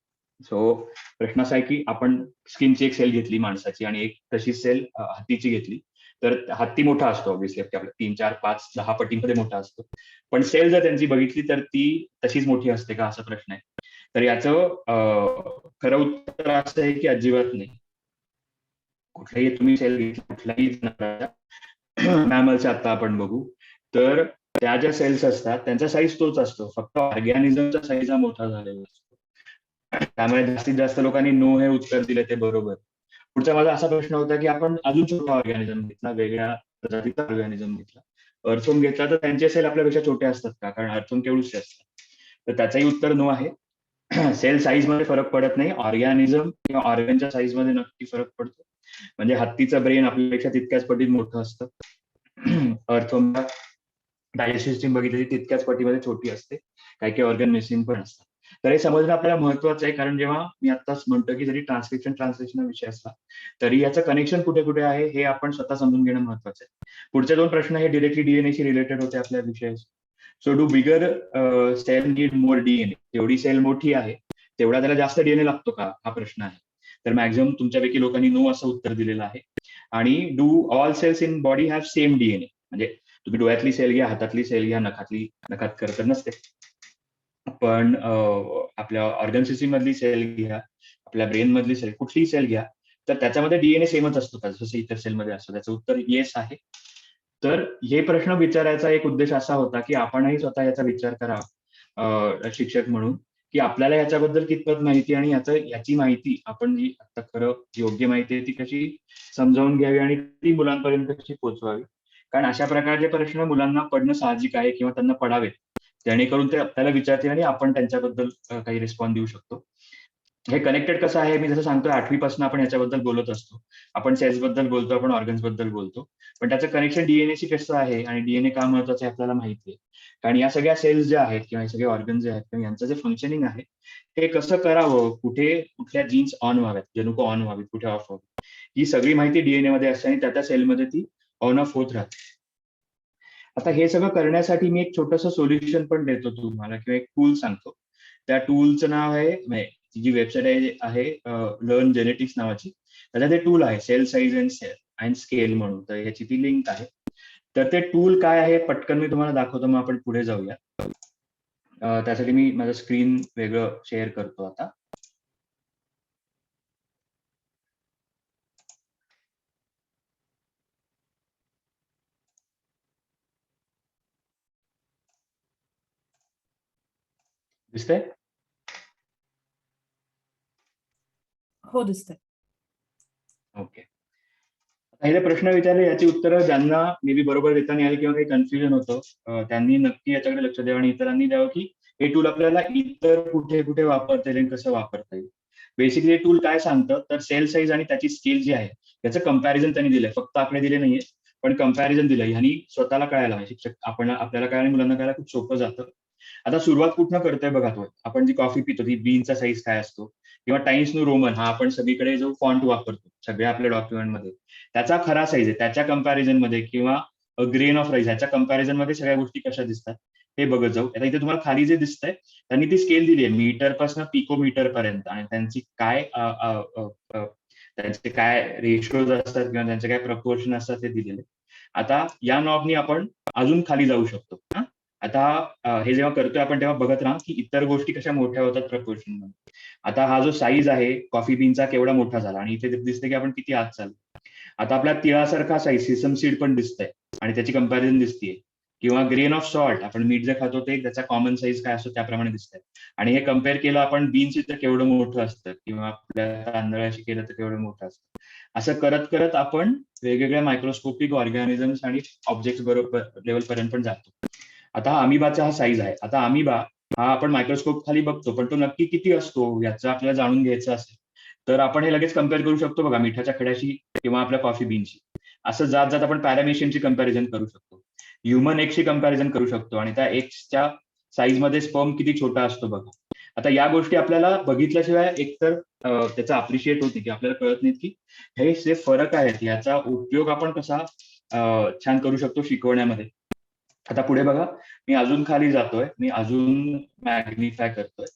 So प्रश्न असा आहे की आपण स्किनची एक सेल घेतली माणसाची आणि एक तशी सेल हत्तीची घेतली, तर हत्ती मोठा असतो ऑब्व्हियसली, आपल्या 3, 4, 5, 10 पटीमध्ये मोठा असतो, पण सेल जर त्यांची बघितली तर ती तशीच मोठी असते का, असा प्रश्न आहे. तर याचं खरं उत्तर असं आहे की अजिबात नाही. कुठलाही तुम्ही सेल घेतला, कुठलाही मॅमलचा आता आपण बघू, तर त्या ज्या सेल्स असतात त्यांचा साईज तोच असतो, फक्त ऑर्गॅनिझमचा साईज हा मोठा झालेला असतो. त्यामुळे जास्तीत जास्त लोकांनी नो हे उत्तर दिले ते बरोबर. पुढचा माझा असा प्रश्न होता की आपण अजून छोटा ऑर्गॅनिझम घेतला, वेगळ्या प्रजातीचा ऑर्गॅनिझम घेतला, अर्थोम घेतला, तर त्यांचे सेल आपल्यापेक्षा छोटे असतात का, कारण अर्थोम केवढूचे असतात. तर त्याचंही उत्तर नो आहे. सेल साईज मध्ये फरक पडत नाही, ऑर्गॅनिझम किंवा ऑर्गनच्या साईज मध्ये नक्की फरक पडतो. म्हणजे हत्तीचं ब्रेन आपल्यापेक्षा तितक्याच पटीत मोठं असतं. अर्थोमला डायजेस्टिव्ह सिस्टीम बघितली तितक्याच पटीमध्ये छोटी असते, काही काही ऑर्गन मिसिंग पण असतात. तर हे समजणं आपल्याला महत्वाचं आहे, कारण जेव्हा मी आत्ताच म्हणतो की जरी ट्रान्सलेशन हा विषय असला तरी याचं कनेक्शन कुठे कुठे आहे हे आपण स्वतः समजून घेणं महत्वाचं आहे. पुढचे 2 प्रश्न हे डिरेक्टली डीएनएशी रिलेटेड होते आपल्या विषयाशी. So do bigger cell need more DNA, जेवढी सेल मोठी आहे तेवढा त्याला जास्त डीएनए लागतो का, हा प्रश्न आहे. तर मॅक्झिमम तुमच्यापैकी लोकांनी नो असं उत्तर दिलेलं आहे. आणि do all cells in body have same DNA, म्हणजे तुम्ही डोळ्यातली सेल घ्या, हातातली सेल घ्या, नखात खरं तर नसते, पण आपल्या ऑर्गन सिस्टीम मधली सेल घ्या, आपल्या ब्रेन मधली सेल, कुठलीही सेल घ्या, तर त्याच्यामध्ये डीएनए सेमच असतो का, जसं इतर सेलमध्ये असतो. त्याचं उत्तर येस आहे. तर हे प्रश्न विचारायचा एक उद्देश असा होता की आपणही स्वतः याचा विचार करावा शिक्षक म्हणून, की आपल्याला याच्याबद्दल कितपत माहिती आणि याची माहिती आपण जी आता खरं योग्य माहिती आहे ती कशी समजावून घ्यावी आणि ती मुलांपर्यंत कशी पोहोचवावी. कारण अशा प्रकारचे प्रश्न मुलांना पडणं साहजिक आहे किंवा त्यांना पडावेत, जेणेकरून ते आपल्याला विचारतील आणि आपण त्यांच्याबद्दल काही रिस्पॉन्स देऊ शकतो. हे कनेक्टेड कसं आहे, मी जसं सांगतोय 8वी पासून आपण याच्याबद्दल बोलत असतो. आपण सेल्स बद्दल बोलतो, आपण ऑर्गन्स बद्दल बोलतो, पण त्याचं कनेक्शन डीएनएशी कसं आहे आणि डीएनए का महत्वाचं आहे आपल्याला माहिती आहे. कारण या सगळ्या सेल्स ज्या आहेत किंवा हे सगळे ऑर्गन्स जे आहेत किंवा यांचं जे फंक्शनिंग आहे ते कसं करावं, कुठल्या जीन्स ऑन व्हाव्यात, जनुक ऑन व्हावीत, कुठे ऑफ व्हावीत, ही सगळी माहिती डीएनए मध्ये असते आणि त्या सेलमध्ये ती ऑन ऑफ होत राहते. आता हे सगळं करण्यासाठी मी एक छोटंसं सोल्युशन पण देतो तुम्हाला किंवा एक टूल सांगतो. त्या टूलचं नाव आहे, जी वेबसाईट आहे लर्न जेनेटिक्स नावाची, त्याच्यात ते टूल आहे सेल साईज अँड स्केल म्हणून, तर ह्याची ती लिंक आहे. तर ते टूल काय आहे पटकन मी तुम्हाला दाखवतो, मग आपण पुढे जाऊया. त्यासाठी मी माझं स्क्रीन वेगळं शेअर करतो आता. दिसतंय? हो दिसतंय. ओके. हे जे प्रश्न विचारले याची उत्तरं ज्यांना मे बी बरोबर देता नाही आली किंवा काही कन्फ्युजन होतं त्यांनी नक्की याच्याकडे लक्ष द्यावं आणि इतरांनी द्यावं की हे टूल आपल्याला इतर कुठे कुठे वापरता येईल आणि कसं वापरता येईल. बेसिकली हे टूल काय सांगतं, तर सेल साईज आणि त्याची स्केल जी आहे याचं कंपॅरिझन त्यांनी दिलंय, फक्त आकडे दिले नाहीये पण कंपॅरिझन दिलंय. ह्यानी स्वतःला कळायला म्हणजे शिक्षक आपल्याला कळायला मुलांना कळायला खूप सोपं जातं. आता सुरुवात कुठनं करतोय बघा, तो आपण जी कॉफी पितो ती बीनचा साईज काय असतो किंवा टाइम्स न्यू रोमन हा आपण सगळीकडे जो फॉन्ट वापरतो सगळ्या आपल्या डॉक्युमेंटमध्ये, त्याचा खरा साईज आहे त्याच्या कंपॅरिझन मध्ये, किंवा ग्रेन ऑफ राईस ह्याच्या कंपॅरिझन मध्ये सगळ्या गोष्टी कशा दिसतात हे बघत जाऊ. आता इथे तुम्हाला खाली जे दिसतंय त्यांनी ती स्केल दिली आहे मीटर पासून पिकोमीटर पर्यंत, आणि त्यांची त्यांचे काय रेशोज असतात किंवा त्यांचे काय प्रपोर्शन असतात ते दिलेले. आता या नॉबनी आपण अजून खाली जाऊ शकतो. आता हे जेव्हा करतोय आपण तेव्हा बघत राहा की इतर गोष्टी कशा मोठ्या होतात प्रपोर्शन मध्ये. आता हा जो साईज आहे कॉफी बीनचा केवढा मोठा झाला, आणि इथे दिसते की आपण किती आत चाललो. आता आपल्या तिळासारखा साईज सिसम सीड पण दिसतंय आणि त्याची कंपॅरिझन दिसतीये, किंवा ग्रेन ऑफ सॉल्ट आपण मीठ जे खातो ते त्याचा कॉमन साईज काय असतो त्याप्रमाणे दिसतंय. आणि हे कम्पेअर केलं आपण बीन्स तर केवढं मोठं असतं, किंवा आपल्या तांदळाशी केलं तर केवढं मोठं असतं. असं करत करत आपण वेगवेगळ्या मायक्रोस्कोपिक ऑर्गॅनिझम्स आणि ऑब्जेक्ट बरोबर लेवल पर्यंत पण जातो. आता हा अमिबाचा हा साईज आहे. आता अमिबा हा आपण मायक्रोस्कोप खाली बघतो, पण तो नक्की किती असतो याचं आपल्याला जाणून घ्यायचं असेल तर आपण हे लगेच कम्पेअर करू शकतो बघा मिठाच्या खड्याशी किंवा आपल्या कॉफी बीनशी. असं जात जात आपण पॅरामेशियनची कंपॅरिझन करू शकतो, ह्युमन एक्सची कंपॅरिझन करू शकतो, आणि त्या एक्सच्या साईज मध्ये स्पर्म किती छोटा असतो बघा. आता या गोष्टी आपल्याला बघितल्याशिवाय एकतर त्याचा अप्रिशिएट होते की आपल्याला कळत नाही की हे जे फरक आहेत याचा उपयोग आपण कसा छान करू शकतो शिकवण्यामध्ये. आता पुढे बघा, मी अजून खाली जातोय, मी अजून मॅग्निफाय करतोय.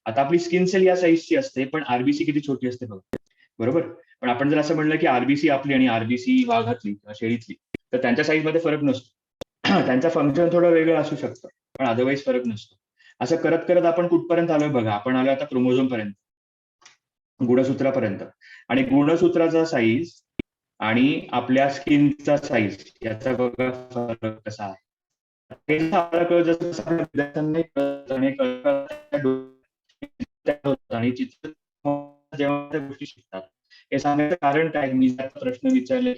आता आपली स्किन सेल या साईजची असते, पण आरबीसी किती छोटी असते बघा, बरोबर. पण आपण जर असं म्हणलं की आरबीसी आपली आणि आरबीसी वाघातली किंवा शेळीतली, तर त्यांच्या साईज मध्ये फरक नसतो. त्यांचं फंक्शन थोडं वेगळं असू शकतं, पण अदरवाईज फरक नसतो. असं करत करत आपण कुठपर्यंत आलोय बघा, आपण आलोय आता क्रोमोझोम पर्यंत, गुणसूत्रापर्यंत. आणि गुणसूत्राचा साईज आणि आपल्या स्किनचा साईज याचा बघा फरक कसा आहे. हे फरक जसं आपल्या विद्यार्थ्यांना कळत आणि चित्र जेव्हा त्या गोष्टी शिकतात, हे सांगण्याचं कारण काय, मी त्याचा प्रश्न विचारले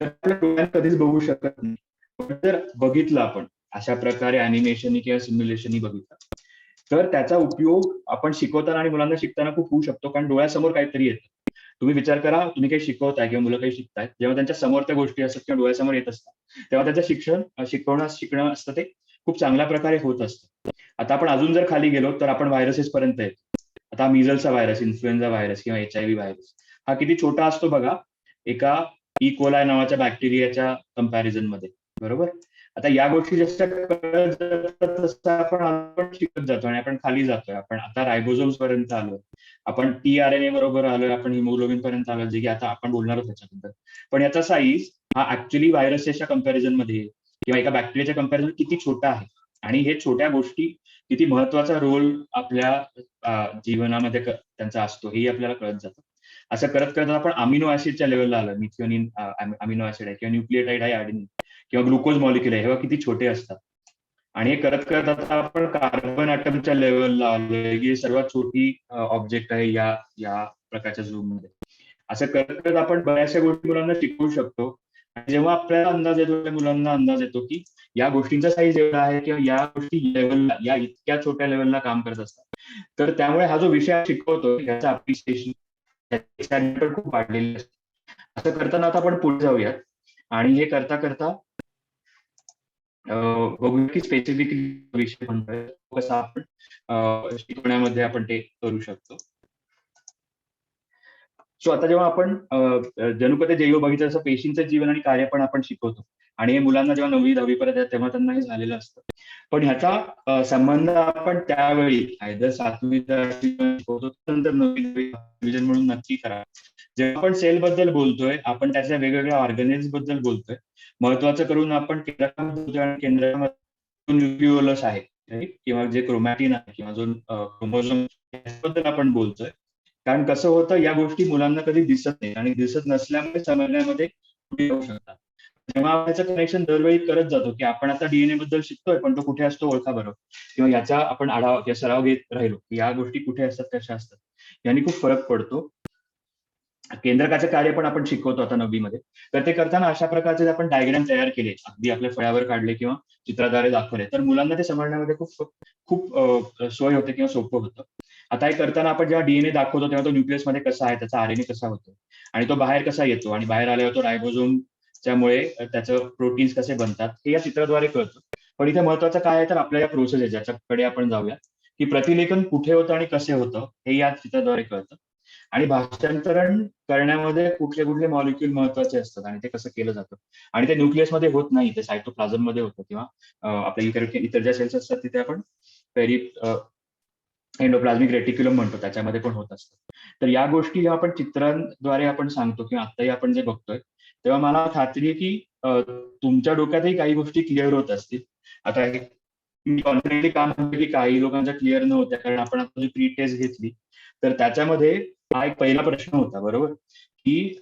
तर आपल्या डोळ्यात कधीच बघू शकत नाही. पण जर बघितलं आपण अशा प्रकारे अॅनिमेशन किंवा सिम्युलेशन बघितलं तर त्याचा उपयोग आपण शिकवताना आणि मुलांना शिकताना खूप होऊ शकतो, कारण डोळ्यासमोर काहीतरी येतं. तुम्ही विचार करा, तुम्ही काही शिकवताय किंवा मुलं काही शिकतायत, जेव्हा त्यांच्या समोर त्या गोष्टी असतात किंवा डोळ्यासमोर येत असतात, तेव्हा त्याचं शिकणं असतं ते खूप चांगल्या प्रकारे होत असतं. आता आपण अजून जर खाली गेलो तर आपण व्हायरसेस पर्यंत येतो. आता मिझल्सचा व्हायरस, इन्फ्लुएन्झा व्हायरस किंवा HIV व्हायरस हा किती छोटा असतो बघा एका कोलाय नावाच्या बॅक्टेरियाच्या कंपॅरिझन मध्ये, बरोबर. आता या गोष्टी जशा कळत जातात तसं आपण शिकत जातो आणि आपण खाली जातोय. आपण आता रायबोझोम्स पर्यंत आलोय, आपण tRNA बरोबर आलोय, आपण हिमोग्लोबिन पर्यंत आलोय, जे की आता आपण बोलणार आहोत त्याच्याबद्दल. पण याचा साईज हा ऍक्च्युली व्हायरसेसच्या कंपॅरिझन मध्ये किंवा एका बॅक्टेरियाच्या कंपॅरिझन किती छोटा आहे, आणि हे छोट्या गोष्टी किती महत्वाचा रोल आपल्या जीवनामध्ये त्यांचा असतो हे आपल्याला कळत जातं. असं करत करत आपण अमिनो ऍसिडच्या लेवलला आलं, मिथिओनिन अमिनो ऍसिड आहे किंवा न्यूक्लियोटाइड आहे ॲडेनिन किंवा ग्लुकोज मॉलिक्युल आहे, हे किती छोटे असतात. आणि हे करत करत आता आपण कार्बन ॲटमच्या लेवलला आलोय, की सर्वात छोटी ऑब्जेक्ट आहे या प्रकारच्या झूम मध्ये. असं करत करत आपण बऱ्याचशा गोष्टी मुलांना शिकवू शकतो. आणि जेव्हा आपल्याला अंदाज येतो, मुलांना अंदाज येतो की या गोष्टींचा साईज एवढा आहे किंवा या गोष्टी लेवलला या इतक्या छोट्या लेवलला काम करत असतात, तर त्यामुळे हा जो विषय शिकवतो याचा अप्रिसिएशन खूप वाढलेली असते. असं करताना आता आपण पुढे जाऊयात आणि हे करता करता बघूया की स्पेसिफिक विषय म्हणतोय कसा आपण शिकवण्यामध्ये आपण ते करू शकतो. सो आता जेव्हा आपण जनुपते जैव बघितलं तसं पेशींचं जीवन आणि कार्य पण आपण शिकवतो, आणि हे मुलांना जेव्हा 9वी 10वी पर्यंत येतात तेव्हा त्यांना हे झालेलं असतं. पण ह्याचा संबंध आपण त्यावेळी आयदर 7वी शिकवतो नंतर 9वी 10वी म्हणून नक्की करा. जेव्हा आपण सेल बद्दल बोलतोय, आपण त्याच्या वेगवेगळ्या ऑर्गॅनिझम बद्दल बोलतोय. महत्वाचं करून आपण केंद्रामध्ये न्यूक्लिओलस आहे किंवा जे क्रोमॅटिन आहे किंवा जो क्रोमोझोम बद्दल आपण बोलतोय. कारण कसं होतं, या गोष्टी मुलांना कधी दिसत नाही आणि दिसत नसल्यामुळे समजण्यामध्ये कुठे येऊ शकतात. तेव्हा त्याचं कनेक्शन दरवेळी करत जातो की आपण आता DNA बद्दल शिकतोय, पण तो कुठे असतो ओळखा बरं, किंवा याचा आपण आढावा किंवा सराव घेत राहिलो की या गोष्टी कुठे असतात कशा असतात, यांनी खूप फरक पडतो. केंद्रकाचं कार्य पण आपण शिकवतो आता 9वी मध्ये. तर ते करताना अशा प्रकारचे आपण डायग्राम तयार केले, अगदी आपल्या फळ्यावर काढले किंवा चित्राद्वारे दाखवले, तर मुलांना ते समजण्यामध्ये खूप खूप सोय होते किंवा सोपं होतं. आता हे करताना आपण जेव्हा DNA दाखवतो तेव्हा तो न्यूक्लियस मध्ये कसा आहे, त्याचा RNA कसा होतो आणि तो बाहेर कसा येतो, आणि बाहेर आल्यावर तो रायबोझोमच्यामुळे त्याचं प्रोटीन्स कसे बनतात हे या चित्राद्वारे कळतं. पण इथे महत्वाचं काय आहे तर आपल्या या प्रोसेस आहे ज्याच्याकडे आपण जाऊया, की प्रतिलेखन कुठे होतं आणि कसे होतं हे या चित्राद्वारे कळतं. आणि भाषांतरण करण्यामध्ये कुठले कुठले मॉलिक्यूल महत्वाचे असतात आणि ते कसं केलं जातं. आणि ते न्यूक्लियसमध्ये होत नाही, ते सायटोप्लाझम मध्ये होतं किंवा आपल्या इतर ज्या सेल्स असतात तिथे आपण एंडोप्लाझ्मिक रेटिक्युलम म्हणतो, त्याच्यामध्ये पण होत असतं. तर या गोष्टी जेव्हा आपण चित्रांद्वारे आपण सांगतो किंवा आत्ताही आपण जे बघतोय, तेव्हा मला खात्री आहे की तुमच्या डोक्यातही काही गोष्टी क्लिअर होत असतील. आता मी कॉन्फिडेंटली काम म्हणतो की काही लोकांच्या क्लिअर नव्हत्या, कारण आपण आता जी प्री टेस्ट घेतली तर त्याच्यामध्ये हा एक पहिला प्रश्न होता, बरोबर, की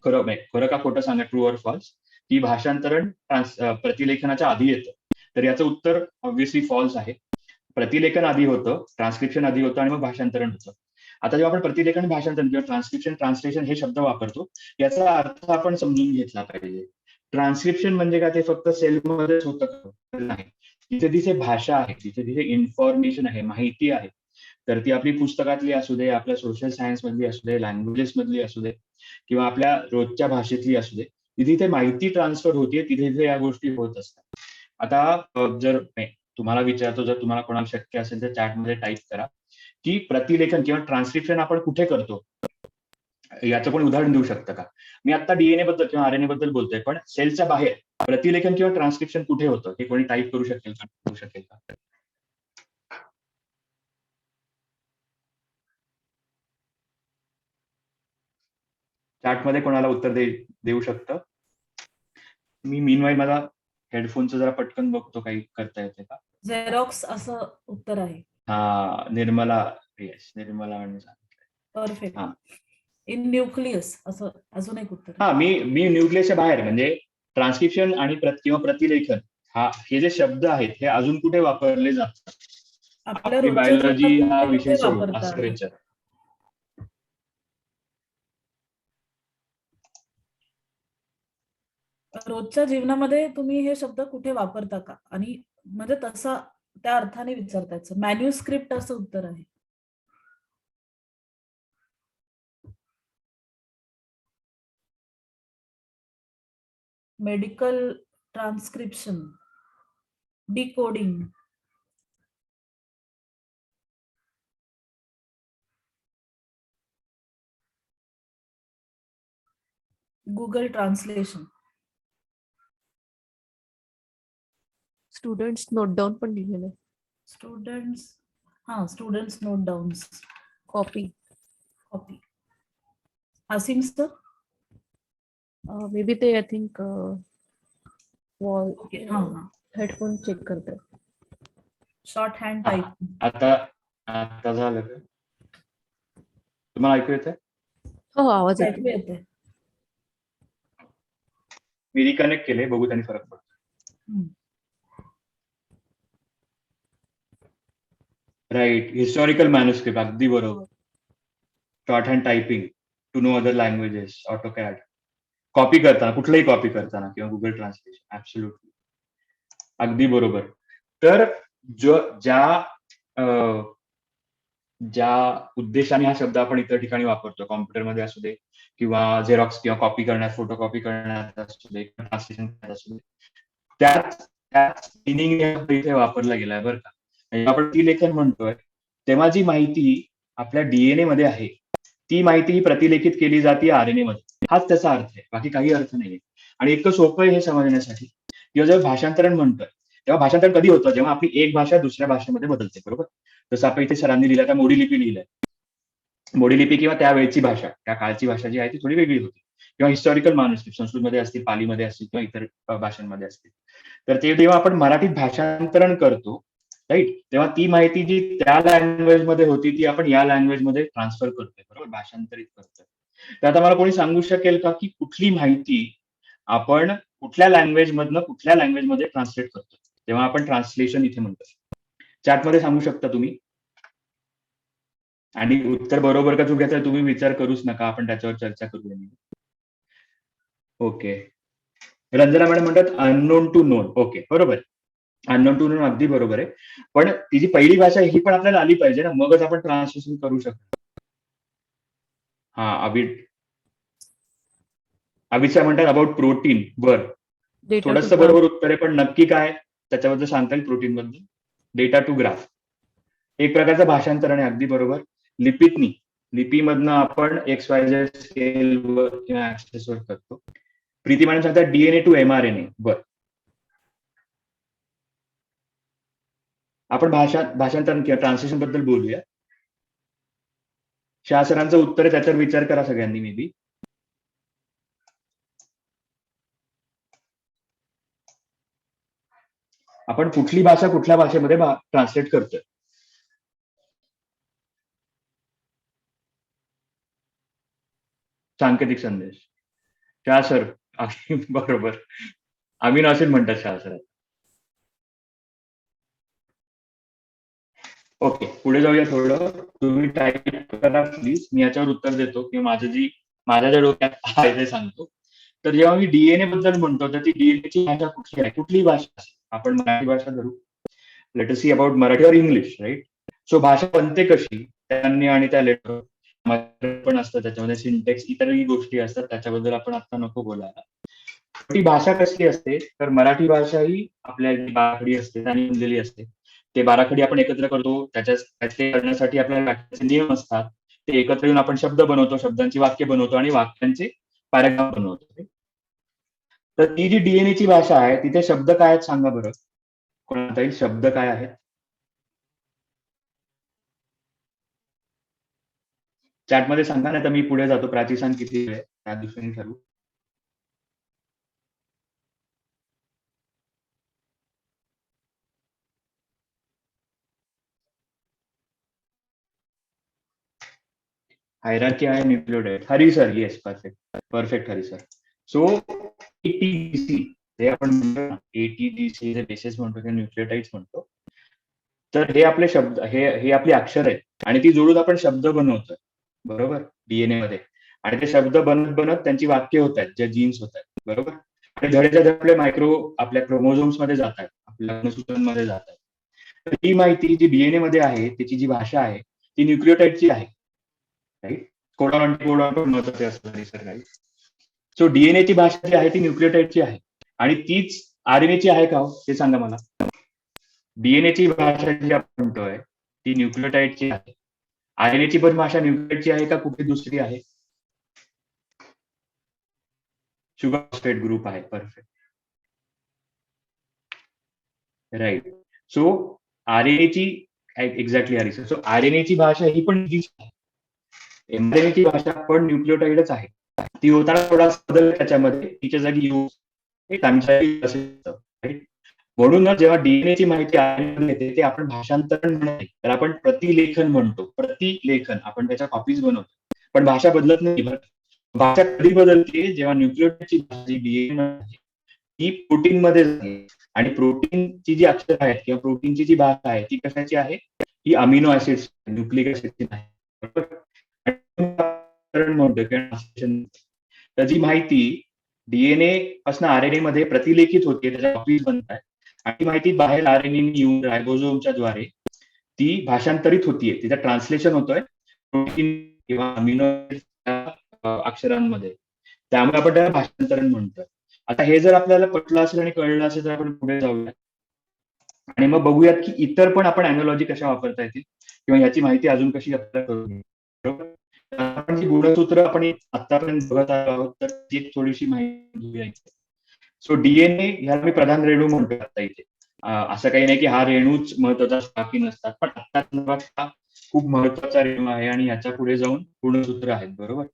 खरं का खोटं सांगा, ट्रू ऑर फॉल्स, की भाषांतरण प्रतिलेखनाच्या आधी येतं. तर याचं उत्तर ऑब्व्हियसली फॉल्स आहे. प्रतिलेखन आधी होतं, ट्रान्सक्रिप्शन आधी होतं आणि मग भाषांतरण होतं. आता जेव्हा आपण प्रतिलेखन, भाषांतरण किंवा ट्रान्सक्रिप्शन, ट्रान्सलेशन हे शब्द वापरतो, याचा अर्थ आपण समजून घेतला पाहिजे. ट्रान्सक्रिप्शन म्हणजे काय, ते फक्त सेलमध्येच होतं नाही. जिथे जिथे भाषा आहे, जिथे जिथे इन्फॉर्मेशन आहे, माहिती आहे, तर ती आपली पुस्तकातली असू दे, आपल्या सोशल सायन्स मधली असू दे, लँग्वेजेस मधली असू दे किंवा आपल्या रोजच्या भाषेतली असू दे, तिथे माहिती ट्रान्सफर होतीये, तिथे तिथे या गोष्टी होत असतात. आता जर तुम्हाला विचारतो, जर तुम्हाला कोणाला शक्य असेल तर चॅटमध्ये टाईप करा की प्रतिलेखन किंवा ट्रान्सक्रिप्शन आपण कुठे करतो, याचं पण उदाहरण देऊ शकतं का. मी आता डीएनए बद्दल किंवा आरएनए बद्दल बोलतोय, पण सेलच्या बाहेर प्रतिलेखन किंवा ट्रान्सक्रिप्शन कुठे होतं हे कोणी टाईप करू शकेल का? चॅटमध्ये कोणाला उत्तर देऊ शकतं? मी मीनवाईल माझा हेडफोनचं जरा पटकन बघतो, काही करता येते का. झेरॉक्स असं उत्तर आहे. हा, निर्मला, येस, निर्मला परफेक्ट. हा. इन न्यूक्लियस असं अजून एक उत्तर आहे. हा, मी न्यूक्लियसच्या बाहेर म्हणजे ट्रान्सक्रिप्शन आणि किंवा प्रतिलेखन हे जे शब्द आहेत हे अजून कुठे वापरले जातात, आपल्या आपली रोजच्या बायोलॉजी हा जीवनात विषय कुठे सोडून वापरतात? असं विचार. रोजच्या जीवनामध्ये तुम्ही हे शब्द कुठे वापरता का? आणि म्हणजे तसा त्या अर्थाने विचारतायचं. मॅन्युस्क्रिप्ट असं उत्तर आहे. Medical transcription, decoding, Google translation. Students note down पण लिहिलेलं आहे. Students note downs, copy. Copy. Asim sir, maybe ते आय थिंक वॉल ओके. हां. हेडफोन चेक करतात. शॉर्ट हँड हा, टाईप. आता झालं का? तुम्हाला ऐकू येतंय? हो, आवाज येतो. ऐकू येते. मी रिकनेक्ट केले, बघू त्यांनी फरक पडतो. राईट, हिस्टॉरिकल मॅन्युस्क्रिप्ट, अगदी बरोबर. Short hand typing to know other languages, AutoCAD, copy करताना, कुठलंही कॉपी करताना किंवा गुगल ट्रान्सलेशन, ऍब्सोल्युटली अगदी बरोबर. तर ज्या उद्देशाने हा शब्द आपण इतर ठिकाणी वापरतो, कॉम्प्युटरमध्ये असू दे किंवा झेरॉक्स किंवा कॉपी करण्यात, फोटोकॉपी करण्यात असू दे, ट्रान्सलेशन करण्यात असू दे, त्याच मिनिंग इथे वापरला गेलाय बरं का. आपण प्रतिलेखन म्हणतोय तेव्हा जी माहिती आपल्या डीएनए मध्ये आहे ती माहिती ही प्रतिलेखित केली जाते आरएनए मध्ये, हाच त्याचा अर्थ आहे, बाकी काही अर्थ नाहीये. आणि इतकं सोपं आहे हे समजण्यासाठी. किंवा जेव्हा भाषांतरण म्हणतोय तेव्हा भाषांतरण कधी होतं, जेव्हा आपली एक भाषा दुसऱ्या भाषेमध्ये बदलते, बरोबर. जसं आपण इथे सरांनी लिहिलं त्या मोडी लिपी लिहिलंय, मोडी लिपी किंवा त्यावेळची भाषा, त्या काळची भाषा जी आहे ती थोडी वेगळी होती. किंवा हिस्टॉरिकल मॅन्युस्क्रिप्ट संस्कृतमध्ये असतील, पालीमध्ये असतील किंवा इतर भाषांमध्ये असतील, तर ते जेव्हा आपण मराठीत भाषांतरण करतो, राईट, तेव्हा ती माहिती जी त्या लँग्वेज मध्ये होती ती आपण या लँग्वेज मध्ये ट्रान्सफर करतोय, बरोबर, भाषांतरित करतोय. तर आता मला कोणी सांगू शकेल का की कुठली माहिती आपण कुठल्या लँग्वेज मधनं कुठल्या लँग्वेज मध्ये ट्रान्सलेट करतो, तेव्हा आपण ट्रान्सलेशन इथे म्हणतो. चॅटमध्ये सांगू शकता तुम्ही. आणि उत्तर बरोबर का चुकीचं आहे तुम्ही विचार करूच नका, आपण त्याच्यावर चर्चा करूया. ओके, रंजना मॅडम म्हणतात अननोन टू नोन. ओके, बरोबर, अननोन टू नोन अगदी बरोबर आहे. पण ती जी पहिली भाषा ही पण आपल्याला आली पाहिजे ना, मगच आपण ट्रान्सलेशन करू शकतो. हा, अभिषा म्हणतात अबाउट प्रोटीन. बर, थोडंसं बरोबर उत्तर आहे, पण नक्की काय त्याच्याबद्दल सांगता येईल प्रोटीन बद्दल? डेटा टू ग्राफ एक प्रकारचं भाषांतरण आहे, अगदी बरोबर. लिपीतनी लिपीमधनं आपण XYZ स्केलवर किंवा ऍक्सेसवर करतो. प्रीती मॅडम सांगतात DNA टू mRNA. बर, आपण भाषांतरण किंवा ट्रान्सलेशन बद्दल बोलूया. शाह सरांचं उत्तर आहे, त्याच्यावर विचार करा सगळ्यांनी. मे बी आपण कुठली भाषा कुठल्या भाषेमध्ये ट्रान्सलेट करतोय. सांकेतिक संदेश. शाह सर बरोबर. अमीन असेल म्हणतात शाह सर. ओके, पुढे जाऊया थोडं. तुम्ही टाईप करा प्लीज, मी याच्यावर उत्तर देतो किंवा माझ्या ज्या डोक्यात आहे ते सांगतो. तर जेव्हा मी DNA बद्दल म्हणतो तर ती DNAची भाषा कुठली आहे, कुठली भाषा. आपण मराठी भाषा धरू. Let us see about Marathi और इंग्लिश, राईट. सो भाषा बनते कशी, त्यांनी आणि त्या लेटर पण असतं त्याच्यामध्ये, सिंटेक्स इतरही गोष्टी असतात, त्याच्याबद्दल आपण आता नको बोलायला. ती भाषा कशी असते तर मराठी भाषा ही आपल्या बाराखडी असते आणि बनलेली असते. ते बाराखडी आपण एकत्र करतो, ते करण्यासाठी आपल्याला वाक्याचे नियम असतात. ते एकत्र येऊन आपण शब्द बनवतो, शब्दांची वाक्य बनवतो आणि वाक्यांचे पॅराग्राफ बनवतो. तर ती जी DNA ची भाषा आहे तिथे शब्द काय आहेत सांगा बरं. कोणताही शब्द काय आहेत चॅटमध्ये सांगा, नाही तर मी पुढे जातो. प्राची सांग किती वेळ त्या दिवशी ठरवू. हायरार्की आहे, nucleotide. Hari sir, yes, perfect Hari sir. So ATGC हे आपण म्हणतो, ATGC बेसिस म्हणतो किंवा न्यूक्लियोटाइड्स म्हणतो. तर हे आपले शब्द, हे आपली अक्षर आहेत आणि ती जोडून आपण शब्द बनवतोय, बरोबर, DNA मध्ये. आणि ते शब्द बनत बनत त्यांची वाक्य होत आहेत, ज्या जीन्स होत आहेत, बरोबर. आणि धडेच्या धडे आपल्या क्रोमोझोम्स मध्ये जात आहेत, आपल्या अनुसूचनांमध्ये जात आहेत. तर ही माहिती जी DNA मध्ये आहे, त्याची जी भाषा आहे ती न्यूक्लियोटाइडची आहे, राईट. कोडॉन अँटीकोडॉन पण महत्वाचे असतात, सर, राईट. सो DNA ची भाषा जी आहे ती न्यूक्लियोटाइडची आहे आणि तीच RNA ची आहे का हो? ते सांगा मला. DNA ची भाषा जी आपण म्हणतोय ती न्यूक्लियोटाइडची आहे. RNA ची पण भाषा न्यूक्लियोटाइडची आहे का कुठली दुसरी आहे? शुगर फॉस्फेट ग्रुप आहे, परफेक्ट, राईट. सो RNA ची exactly Hari sir. So RNA ची भाषा ही पण तीच आहे. mRNA ची भाषा पण न्यूक्लियोटाइडच आहे. ती होताना थोडासा बदल त्याच्यामध्ये, तिच्या जागी म्हणून जेव्हा DNA ची माहिती येते ते आपण भाषांतरण म्हणत नाही, तर आपण प्रतिलेखन म्हणतो. प्रतिलेखन, आपण त्याच्या कॉपीज बनवतो, पण भाषा बदलत नाही. भाषा कधी बदलते जेव्हा न्यूक्लियोटाइडची भाषा DNA ही प्रोटीन मध्ये जाते आणि प्रोटीनची जी अक्षर आहेत किंवा प्रोटीनची जी भाषा आहे ती कशाची आहे, ही अमिनो ऍसिड, न्यूक्लिक ऍसिडची नाही, बरोबर. तर जी माहिती DNA पासून RNA मध्ये प्रतिलेखित होते, त्याच्या कॉपीज बनतात आणि ती माहिती बाहेर RNA येऊन रायबोझोमच्या द्वारे ती भाषांतरित होतीये, तिचं ट्रान्सलेशन होतोय प्रोटीन किंवा अमिनो अक्षरांमध्ये. त्यामुळे आपण त्याला भाषांतरण म्हणतोय. आता हे जर आपल्याला पटलं असेल आणि कळलं असेल तर आपण पुढे जाऊया आणि मग बघूयात की इतर पण आपण अॅनॉलॉजी कशा वापरता येतील किंवा याची माहिती अजून कशी आपल्याला करून घेऊ, बरोबर. आपण जी गुणसूत्र आपण आतापर्यंत बघत आहोत तर ती थोडीशी माहिती घेऊया. सो DNA ह्याला मी प्रधान रेणू म्हणतो आता इथे. असं काही नाही की हा रेणूच महत्वाचा बाकी नसतात, पण आता हा खूप महत्वाचा रेणू आहे आणि ह्याच्या पुढे जाऊन गुणसूत्र आहेत, बरोबर.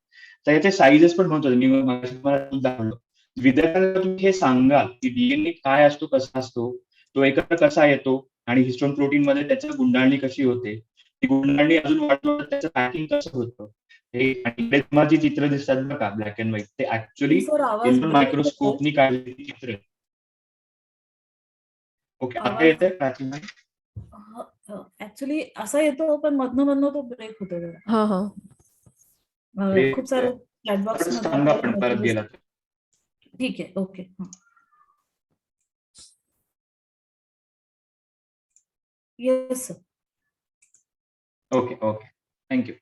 तर याचे साईजेस पण महत्वाचे. मी मला दाखवलं. विद्यार्थ्यांना तुम्ही हे सांगाल की DNA काय असतो, कसा असतो, तो एकत्र कसा येतो आणि हिस्टोन प्रोटीन मध्ये त्याची गुंडाळणी कशी होते, ती गुंडाळणी अजून वाढवून त्याचं पॅकिंग कसं होतं, हे तुम्हाला जी चित्र दिसतात बघा ब्लॅक अँड व्हाईट, ते ऍक्च्युअली सर आवाज मायक्रोस्कोपनी काढलेली चित्र. ओके, आता येतंय प्राचीन? ऍक्च्युली असा येतो पण मधनं तो ब्रेक होतो जरा. हा खूप सारे चॅटबॉक्स सांगा पण परत गेला तर. ठीक आहे, okay. Yes sir. Okay, thank you.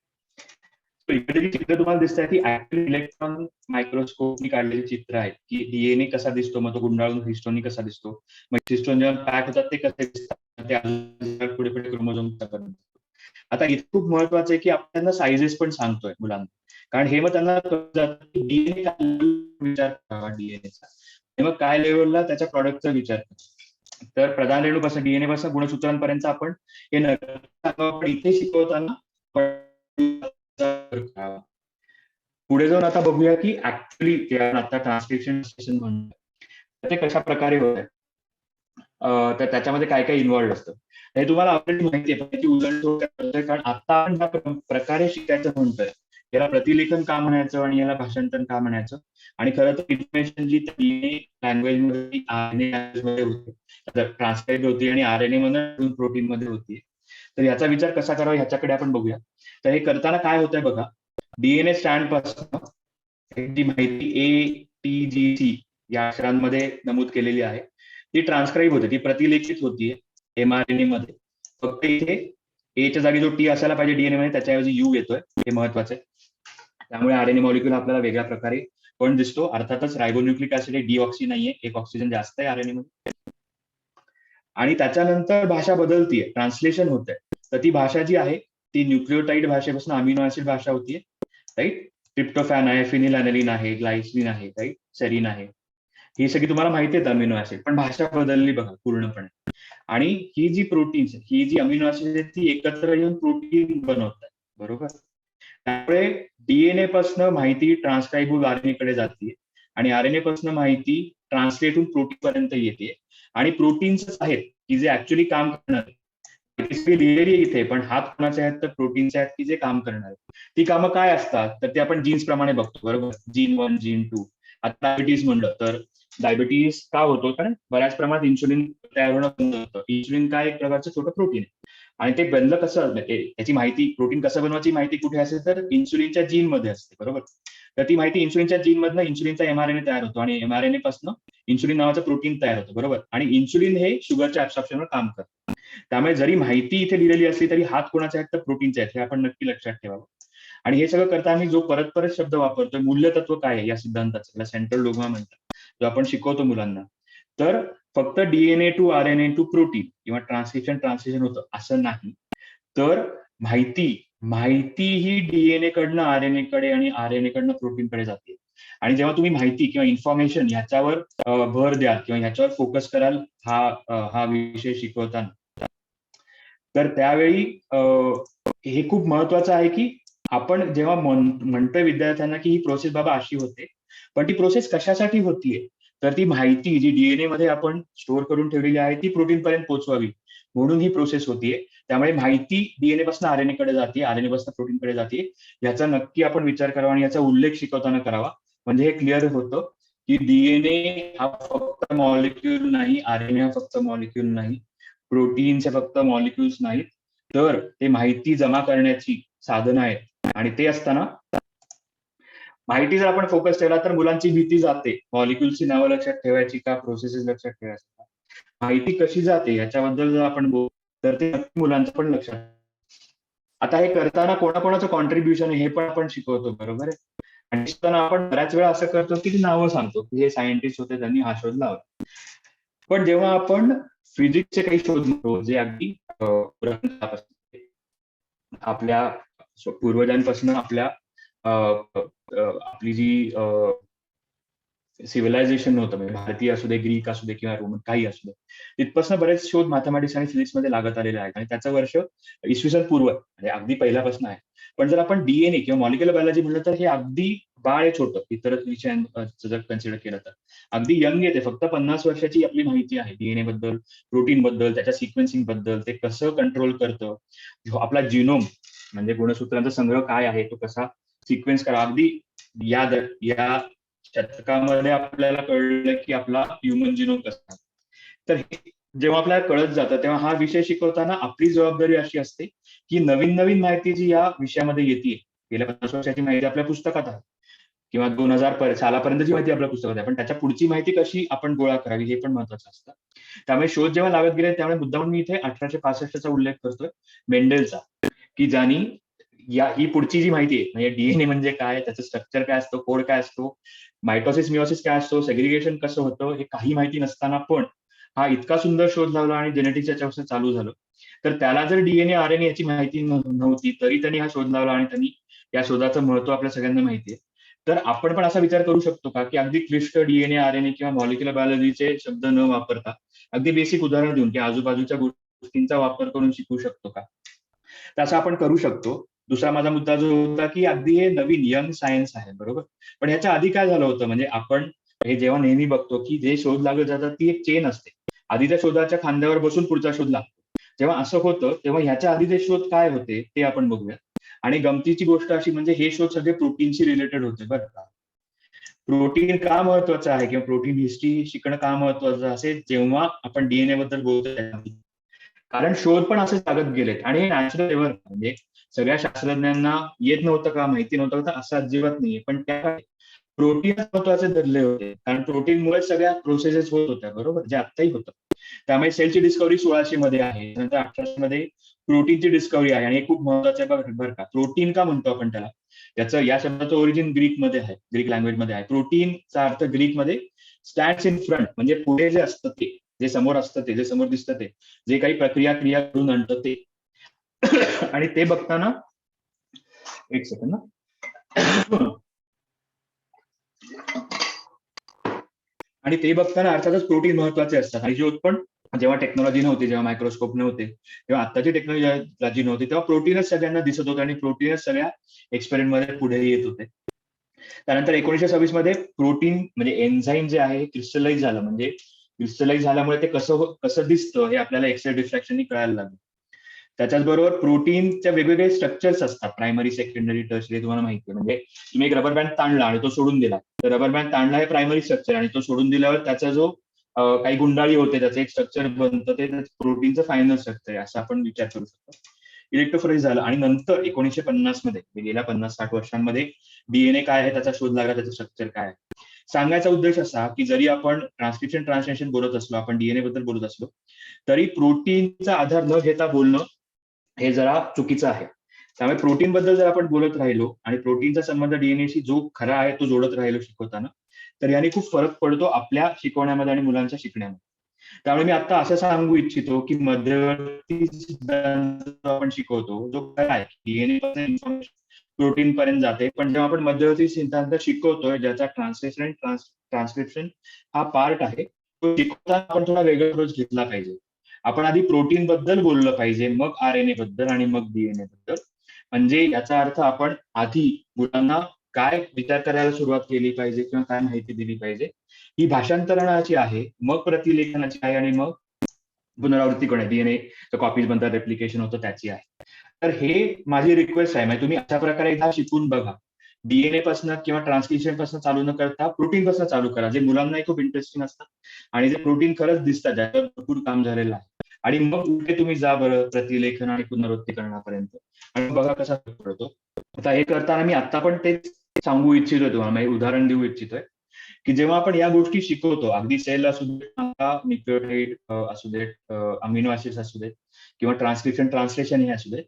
इकडे जी चित्र तुम्हाला दिसत आहे ती ऍक्च्युअली इलेक्ट्रॉन मायक्रोस्कोपनी काढलेली चित्र आहेत की DNA कसा दिसतो, मग तो गुंडाळून हिस्टोनी कसा दिसतो, मग हिस्टोन जेव्हा पॅक होतात ते कसे दिसतात, ते पुढे क्रोमोझोम. आता इथे खूप महत्वाचं आहे की आपण त्यांना सायझेस पण सांगतोय मुलांना, कारण हे मग त्यांना डीएनए विचार करावा डीएनएचा, मग काय लेवलला त्याच्या प्रॉडक्टचा विचार करा. तर प्रधान रेणूपासून डीएनए पासून गुणसूत्रांपर्यंत आपण हे पण इथे शिकवताना पुढे जाऊन आता बघूया की ऍक्च्युली आता ट्रान्सक्रिप्शन म्हणतात ते कशा प्रकारे होत आहे, तर त्याच्यामध्ये काय काय इन्व्हॉल्व्ह असतं हे तुम्हाला ऑलरेडी माहिती आहे, पण त्याची उदाहरण कारण आता आपण ज्या प्रकारे शिकायचं म्हणतोय याला प्रतिलेखन का म्हणायचं आणि याला भाषांतरण का म्हणायचं, आणि खरं तर इन्फॉर्मेशन जी लँग्वेज मध्ये होते ट्रान्सक्राईब होती आणि आरएनए मध्ये प्रोटीन मध्ये होती, तर याचा विचार कसा करावा ह्याच्याकडे आपण बघूया. तर हे करताना काय होतंय बघा, डीएनए स्टँड पासून जी माहिती ATGC या अक्षरांमध्ये नमूद केलेली आहे ती ट्रान्सक्राईब होते, ती प्रतिलेखित होतीये mRNA मध्ये. फक्त इथे एच्या जागी जो टी असायला पाहिजे डीएनए मध्ये त्याच्याऐवजी यू येतोय, हे महत्वाचं आहे. त्यामुळे आरएनए मॉलिक्युल आपल्याला वेगळ्या प्रकारे पण दिसतो. अर्थातच रायबोन्यूक्लिक ऍसिड हे डीऑक्सी नाहीये, एक ऑक्सिजन जास्त आहे आरएनए मध्ये. आणि त्याच्यानंतर भाषा बदलतीये, ट्रान्सलेशन होत आहे. तर ती भाषा जी आहे ती न्यूक्लिओटाईड भाषेपासून अमिनो ऍसिड भाषा होतीये, राईट. ट्रिप्टोफॅन आहे, फिनिलॅनिलीन आहे, ग्लायसिन आहे, राईट, सेरीन आहे, ही सगळी तुम्हाला माहिती आहेत अमिनो ऍसिड, पण भाषा बदलली बघा पूर्णपणे. आणि ही जी प्रोटीन्स, ही जी अमिनो ऍसिड आहेत ती एकत्र येऊन प्रोटीन बनवतात, बरोबर. त्यामुळे डीएनए पासून माहिती ट्रान्सक्राईब होऊन आरएनए कडे जाते आणि आरएनए पासून माहिती ट्रान्सलेट होऊन प्रोटीन पर्यंत येते, आणि प्रोटीन्स आहेत की जे ऍक्च्युली काम करणार लिहिलेली इथे, पण हात कोणाचे आहेत तर प्रोटीन्स आहेत की जे काम करणार आहेत. ती कामं काय असतात तर ते आपण जीन्स प्रमाणे बघतो, बरोबर. Gene 1, gene 2. आता डायबिटीज म्हणलं तर डायबिटीज का होतो, कारण बऱ्याच प्रमाणात इन्सुलिन तयार होणं बंद होतं. इन्सुलिन काय एक प्रकारचं छोटं प्रोटीन आहे, आणि ते बनलं कसं, त्याची माहिती प्रोटीन कसं बनवायची माहिती कुठे असते तर इन्सुलिनच्या जीन मध्ये असते, बरोबर. तर ती माहिती इन्सुलिनच्या जीन मधनं इन्सुलिनचा एमआरएनए तयार होतो, आणि एमआरएनए पासून इन्सुलिन नावाचं प्रोटीन तयार होतं, बरोबर. आणि इन्सुलिन हे शुगरच्या ऍब्सॉर्प्शनवर काम करतं. त्यामुळे जरी माहिती इथे लिहिलेली असली तरी हात कोणाचे आहेत तर प्रोटीनचे आहेत, हे आपण नक्की लक्षात ठेवावं. आणि हे सगळं करताना आम्ही जो परत परत शब्द वापरतोय मूल्यतत्व काय आहे या सिद्धांताचं, त्याला सेंट्रल डोग्मा म्हणतात, जो आपण शिकवतो मुलांना. तर फक्त DNA to RNA to protein किंवा ट्रान्सलेशन होतं असं नाही, तर माहिती ही डीएनए कडनं आरएनए कडे आणि आरएनए कडनं प्रोटीन कडे जाते. आणि जेव्हा तुम्ही माहिती किंवा इन्फॉर्मेशन ह्याच्यावर भर द्याल किंवा ह्याच्यावर फोकस कराल हा विषय शिकवताना, तर त्यावेळी हे खूप महत्वाचं आहे की आपण जेव्हा म्हणतोय विद्यार्थ्यांना की ही प्रोसेस बाबा अशी होते, पण ती प्रोसेस कशासाठी होतीये, तर ती माहिती जी डीएनए मध्ये आपण स्टोअर करून ठेवलेली आहे ती प्रोटीन पर्यंत पोहोचवावी म्हणून ही प्रोसेस होतीये. त्यामुळे माहिती डीएनए पासून आरएनए कडे जाते, आरएनए पासून प्रोटीन कडे जाते, याचा नक्की आपण विचार करावा आणि याचा उल्लेख शिकवताना करावा. म्हणजे हे क्लिअर होतं की डीएनए हा फक्त मॉलिक्यूल नाही, आरएनए हा फक्त मॉलिक्यूल नाही, प्रोटीन्स हे फक्त मॉलिक्युल्स नाहीत, तर ते माहिती जमा करण्याची साधनं आहेत. आणि ते असताना माहिती जर आपण फोकस ठेवला तर मुलांची भीती जाते, मॉलिक्युल्सची नावं लक्षात ठेवायची का, प्रोसेसेस लक्षात ठेवायची का, माहिती कशी जाते याच्याबद्दल जर आपण बोलू तर ते नक्की मुलांचं पण लक्षात. आता हे करताना कोणाकोणाचं कॉन्ट्रीब्युशन आहे हे पण आपण शिकवतो, बरोबर आहे. आणि शिकताना आपण बऱ्याच वेळा असं करतो की ती नावं सांगतो की हे सायंटिस्ट होते त्यांनी हा शोध लावला, पण जेव्हा आपण फिजिक्सचे काही शोध म्हणतो जे अगदी आपल्या पूर्वजांपासून आपली जी सिव्हिलायझेशन होतं, म्हणजे भारतीय असू दे, ग्रीक असू दे किंवा रोमन काही असू दे, तिथपासून बरेच शोध मॅथमॅटिक्स आणि फिजिक्स मध्ये लागत आलेले आहेत, आणि त्याचं वर्ष इसवी पूर्व म्हणजे अगदी पहिल्यापासून आहे. पण जर आपण डीएनए किंवा मॉलिक्युलर बायोलॉजी म्हणलं तर हे अगदी बाळ आहे छोटं, इतर विषयांचं जर कन्सिडर केलं तर अगदी यंग येते. फक्त 50 वर्षाची आपली माहिती आहे डीएनए बद्दल, प्रोटीन बद्दल, त्याच्या सिक्वेन्सिंग बद्दल, ते कसं कंट्रोल करतं, आपला जिनोम म्हणजे गुणसूत्रांचा संग्रह काय आहे, तो कसा सिक्वेन्स करा. अगदी या शतकामध्ये आपल्याला कळलं की आपला ह्युमन जिनोम कसा. तर जेव्हा आपल्याला कळत जातं तेव्हा हा विषय शिकवताना आपली जबाबदारी अशी असते की नवीन नवीन माहिती जी या विषयामध्ये येते, गेल्या 50 वर्षाची माहिती आपल्या पुस्तकात आहे किंवा 2000 सालापर्यंतची माहिती आपल्या पुस्तकात आहे, पण त्याच्या पुढची माहिती कशी आपण गोळा करावी हे पण महत्वाचं असतं. त्यामुळे शोध जेव्हा लावत गेले त्यामुळे मुद्दामून मी इथे 1865चा उल्लेख करतोय मेंडेलचा, की ज्यांनी ही पुढची जी माहिती आहे म्हणजे डीएनए म्हणजे काय, त्याचं स्ट्रक्चर काय असतो, कोड काय असतो, मायटोसिस मिओसिस काय असतो, सेग्रिगेशन कसं होतं, हे काही माहिती नसताना पण हा इतका सुंदर शोध लावला आणि जेनेटिक्स याच्यापासून चालू झालं, तर त्याला जर डीएनए आरएनए याची माहिती नव्हती तरी त्यांनी हा शोध लावला आणि त्यांनी या शोधाचं महत्व आपल्या सगळ्यांना माहिती आहे. तर आपण पण असा विचार करू शकतो का की अगदी क्लिष्ट डीएनए आरएनए किंवा मॉलिक्युलर बायोलॉजीचे शब्द न वापरता अगदी बेसिक उदाहरण देऊन की आजूबाजूच्या गोष्टींचा वापर करून शिकू शकतो का? तर असं आपण करू शकतो. दुसरा माझा मुद्दा जो होता की अगदी हे नवीन यंग सायन्स आहे, बरोबर. पण ह्याच्या आधी काय झालं होतं, म्हणजे आपण हे जेव्हा नेहमी बघतो की जे शोध लागले जातात ती एक चेन असते. आधीच्या शोधाच्या खांद्यावर बसून पुढचा शोध लागतो. जेव्हा असं होतं तेव्हा ह्याच्या आधीचे शोध काय होते ते आपण बघूया. आणि गमतीची गोष्ट अशी म्हणजे हे शोध सगळे प्रोटीनशी रिलेटेड होते बरं का. प्रोटीन का महत्वाचं आहे किंवा प्रोटीन हिस्ट्री शिकणं का महत्वाचं असेल जेव्हा आपण डीएनए बद्दल बोलतोय, कारण शोध पण असे लागत गेलेत आणि हे नॅचरल लेव्हल म्हणजे सगळ्या शास्त्रज्ञांना येत नव्हतं का, माहिती नव्हतं का, असं अजिबात नाहीये. पण त्या प्रोटीन महत्वाचे धरले होते कारण प्रोटीनमुळे सगळ्या प्रोसेसेस होत होत्या, बरोबर, जे आत्ताही होतं. त्यामुळे सेलची डिस्कव्हरी 1600 मध्ये आहे, नंतर 1800 मध्ये प्रोटीनची डिस्कव्हरी आहे. आणि हे खूप महत्वाचं आहे बरं का. प्रोटीन का म्हणतो आपण त्याला, त्याचं या शब्दाचं ओरिजिन ग्रीक मध्ये आहे, ग्रीक लँग्वेज मध्ये आहे. प्रोटीनचा अर्थ ग्रीक मध्ये स्टँड्स इन फ्रंट, म्हणजे पुढे जे असतं ते, जे समोर असतं ते, जे समोर दिसतं ते, जे काही प्रक्रिया करून आणतं ते. आणि ते बघताना एक सेकंड ना. आणि ते बघताना अर्थातच प्रोटीन महत्वाचे असतात. आणि शोध पण जेव्हा टेक्नॉलॉजी नव्हती, जेव्हा मायक्रोस्कोप नव्हते, तेव्हा आत्ताची टेक्नॉलॉजी नव्हती, तेव्हा प्रोटीनच सगळ्यांना दिसत होतं आणि प्रोटीनच सगळ्या एक्सपेरिमेंट मध्ये पुढे येत होते. त्यानंतर 1926 मध्ये प्रोटीन म्हणजे एन्झाईम जे आहे क्रिस्टलाइज झालं, म्हणजे क्रिस्टलाइज झाल्यामुळे ते कसं दिसतं हे आपल्याला एक्सरे डिफ्रॅक्शननी कळायला लागलं. त्याच्याचबरोबर प्रोटीनच्या वेगवेगळे स्ट्रक्चर्स असतात, प्रायमरी, सेकंडरी, टर्शरी, तुम्हाला माहिती आहे. म्हणजे तुम्ही एक रबर बँड ताणला आणि तो सोडून दिला, तर रबर बँड ताणला हे प्रायमरी स्ट्रक्चर आणि तो सोडून दिल्यावर त्याचा जो काही गुंडाळी होते त्याचं एक स्ट्रक्चर बनतं, ते प्रोटीनचं फायनल स्ट्रक्चर आहे, असं आपण विचार करू शकतो. इलेक्ट्रोफोरेस झालं आणि नंतर 1950 मध्ये, गेल्या 50-60 वर्षांमध्ये डीएनए काय आहे त्याचा शोध लागला, त्याचं स्ट्रक्चर काय आहे. सांगायचा उद्देश असा की जरी आपण ट्रान्सक्रिप्शन ट्रान्सलेशन बोलत असलो, आपण डीएनए बद्दल बोलत असलो, तरी प्रोटीनचा आधार न घेता बोलणं हे जरा चुकीचं आहे. त्यामुळे प्रोटीन बद्दल जर आपण बोलत राहिलो आणि प्रोटीनचा संबंध डीएनएशी जो खरा आहे तो जोडत राहिलो शिकवताना, तर याने खूप फरक पडतो आपल्या शिकवण्यामध्ये आणि मुलांच्या शिकण्यामध्ये. त्यामुळे मी आता असं सांगू इच्छितो की मध्यवर्ती सिद्धांत आपण शिकवतो जो खरा आहे, डीएनए पासून इन्फॉर्मेशन प्रोटीन पर्यंत जाते, पण जेव्हा आपण मध्यवर्ती सिद्धांत शिकवतोय ज्याचा ट्रान्सलेशन ट्रान्सक्रिप्शन हा पार्ट आहे, तो शिकवताना आपण थोडा वेगळा अप्रोच घेतला पाहिजे. आपण आधी प्रोटीन बद्दल बोललं पाहिजे, मग आरएनए बद्दल आणि मग डीएनए बद्दल. म्हणजे याचा अर्थ आपण आधी मुलांना काय विचार करायला सुरुवात केली पाहिजे किंवा काय माहिती दिली पाहिजे, ही भाषांतरणाची आहे, मग प्रतिलेखनाची आहे आणि मग पुनरावृत्ती करणे, डीएनए कॉपीज बनतात, रेप्लिकेशन होतं त्याची आहे. तर हे माझी रिक्वेस्ट आहे, म्हणजे तुम्ही अशा प्रकारे एकदा शिकून बघा. डीएनए पासून किंवा ट्रान्सक्रिप्शन पासून चालू न करता प्रोटीन पासून चालू करा, जे मुलांनाही खूप इंटरेस्टिंग असतात आणि जे प्रोटीन खरंच दिसतात, ज्याच्यावर भरपूर काम झालेलं आहे. आणि मग कुठे तुम्ही जा बरं प्रतिलेखन आणि पुनरावृत्ती करण्यापर्यंत आणि बघा कसा फरक पडतो. आता हे करताना मी आता पण तेच सांगू इच्छितोय तुम्हाला, एक उदाहरण देऊ इच्छितोय की जेव्हा आपण या गोष्टी शिकवतो, अगदी सेल असू देत, न्यूक्लियोटाइड असू देत, अमिनो ऍसिड्स असू देत किंवा ट्रान्सक्रिप्शन ट्रान्सलेशन हे असू देत,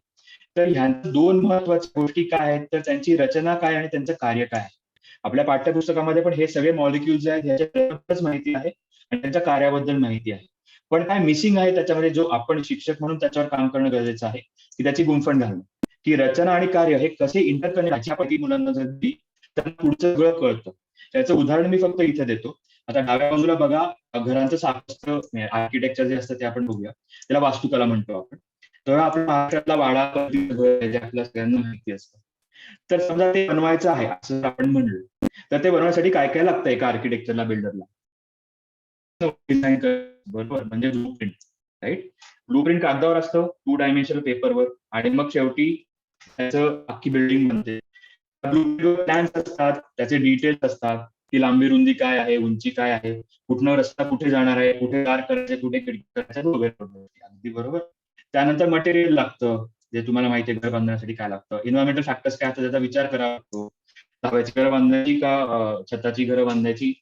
तर ह्या दोन महत्वाच्या गोष्टी काय आहेत, तर त्यांची रचना काय आणि त्यांचं कार्य काय आहे. आपल्या पाठ्यपुस्तकामध्ये पण हे सगळे मॉलिक्युल्स आहेत ह्याच्याबद्दलच माहिती आहे आणि त्यांच्या कार्याबद्दल माहिती आहे. पण काय मिसिंग आहे त्याच्यामध्ये, जो आपण शिक्षक म्हणून त्याच्यावर काम करणं गरजेचं आहे, की त्याची गुंफण घालणं, की रचना आणि कार्य हे कसे इंटरकनेक्ट आपण मुलांना जर दिली तर पुढचं सगळं कळतं. त्याचं उदाहरण मी फक्त इथे देतो. आता डाव्या बाजूला बघा, घरांचं शास्त्र आर्किटेक्चर जे असतं ते आपण बघूया, त्याला वास्तुकला म्हणतो आपण. तर आपण महाराष्ट्रातला वाडा जे आपल्या सगळ्यांना माहिती असतं. तर समजा ते बनवायचं आहे असं आपण म्हणलं, तर ते बनवण्यासाठी काय काय लागतं एका आर्किटेक्चरला, बिल्डरला, बरोबर, म्हणजे blue print, right. Blue print कागदावर असतं, 2 डायमेन्शनल पेपरवर, आणि मग शेवटी त्याचं अख्खी बिल्डिंग बनते. ब्लू प्रिंटवर प्लॅन्स असतात, त्याचे डिटेल्स असतात, ती लांबी रुंदी काय आहे, उंची काय आहे, कुठनं रस्ता कुठे जाणार आहे, कुठे दार करायचे, कुठे खिडकी करायचं वगैरे, अगदी बरोबर. त्यानंतर मटेरियल लागतं, जे तुम्हाला माहिती आहे घर बांधण्यासाठी काय लागतं. एन्व्हायरमेंटल फॅक्टर्स काय असतात त्याचा विचार करावा लागतो. धाब्याची घरं बांधायची का छताची घरं बांधायची,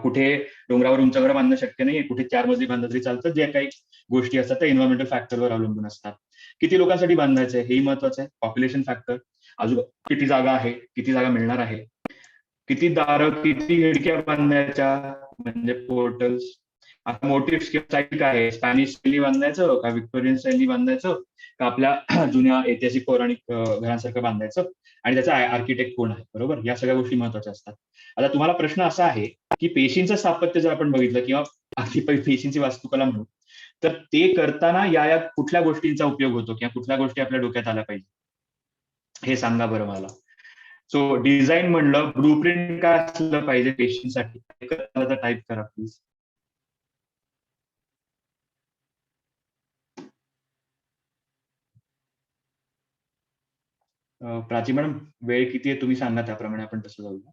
कुठे डोंगरावर उंच घरं बांधणं शक्य नाही, कुठे 4 मजली बांधलं तरी चालतं, जे काही गोष्टी असतात त्या एन्व्हायरमेंटल फॅक्टरवर अवलंबून असतात. किती लोकांसाठी बांधायचं आहे हेही महत्वाचं आहे, पॉप्युलेशन फॅक्टर, किती जागा आहे, किती जागा मिळणार आहे, किती दारं, किती खिडक्या बांधायच्या म्हणजे पोर्टल्स, आता मोटिव्ह किंवा स्टाईल काय आहे, स्पॅनिश शैली बांधायचं का विक्टोरियन शैली बांधायचं का आपल्या जुन्या ऐतिहासिक पौराणिक घरांसारखं बांधायचं, आणि त्याचा आर्किटेक्ट कोण आहे, बरोबर, या सगळ्या गोष्टी महत्वाच्या असतात. आता तुम्हाला प्रश्न असा आहे की पेशींचं स्थापत्य जर आपण बघितलं किंवा अगदी पेशींची वास्तुकला म्हणू, तर ते करताना या कुठल्या गोष्टींचा उपयोग होतो किंवा कुठल्या गोष्टी आपल्या डोक्यात आल्या पाहिजे हे सांगा बरं मला. सो डिझाईन म्हणलं, ब्लूप्रिंट काय असलं पाहिजे पेशींसाठी, टाईप करा प्लीज. प्राची मॅडम, वेळ किती आहे तुम्ही सांगा, त्याप्रमाणे आपण तसं जाऊया.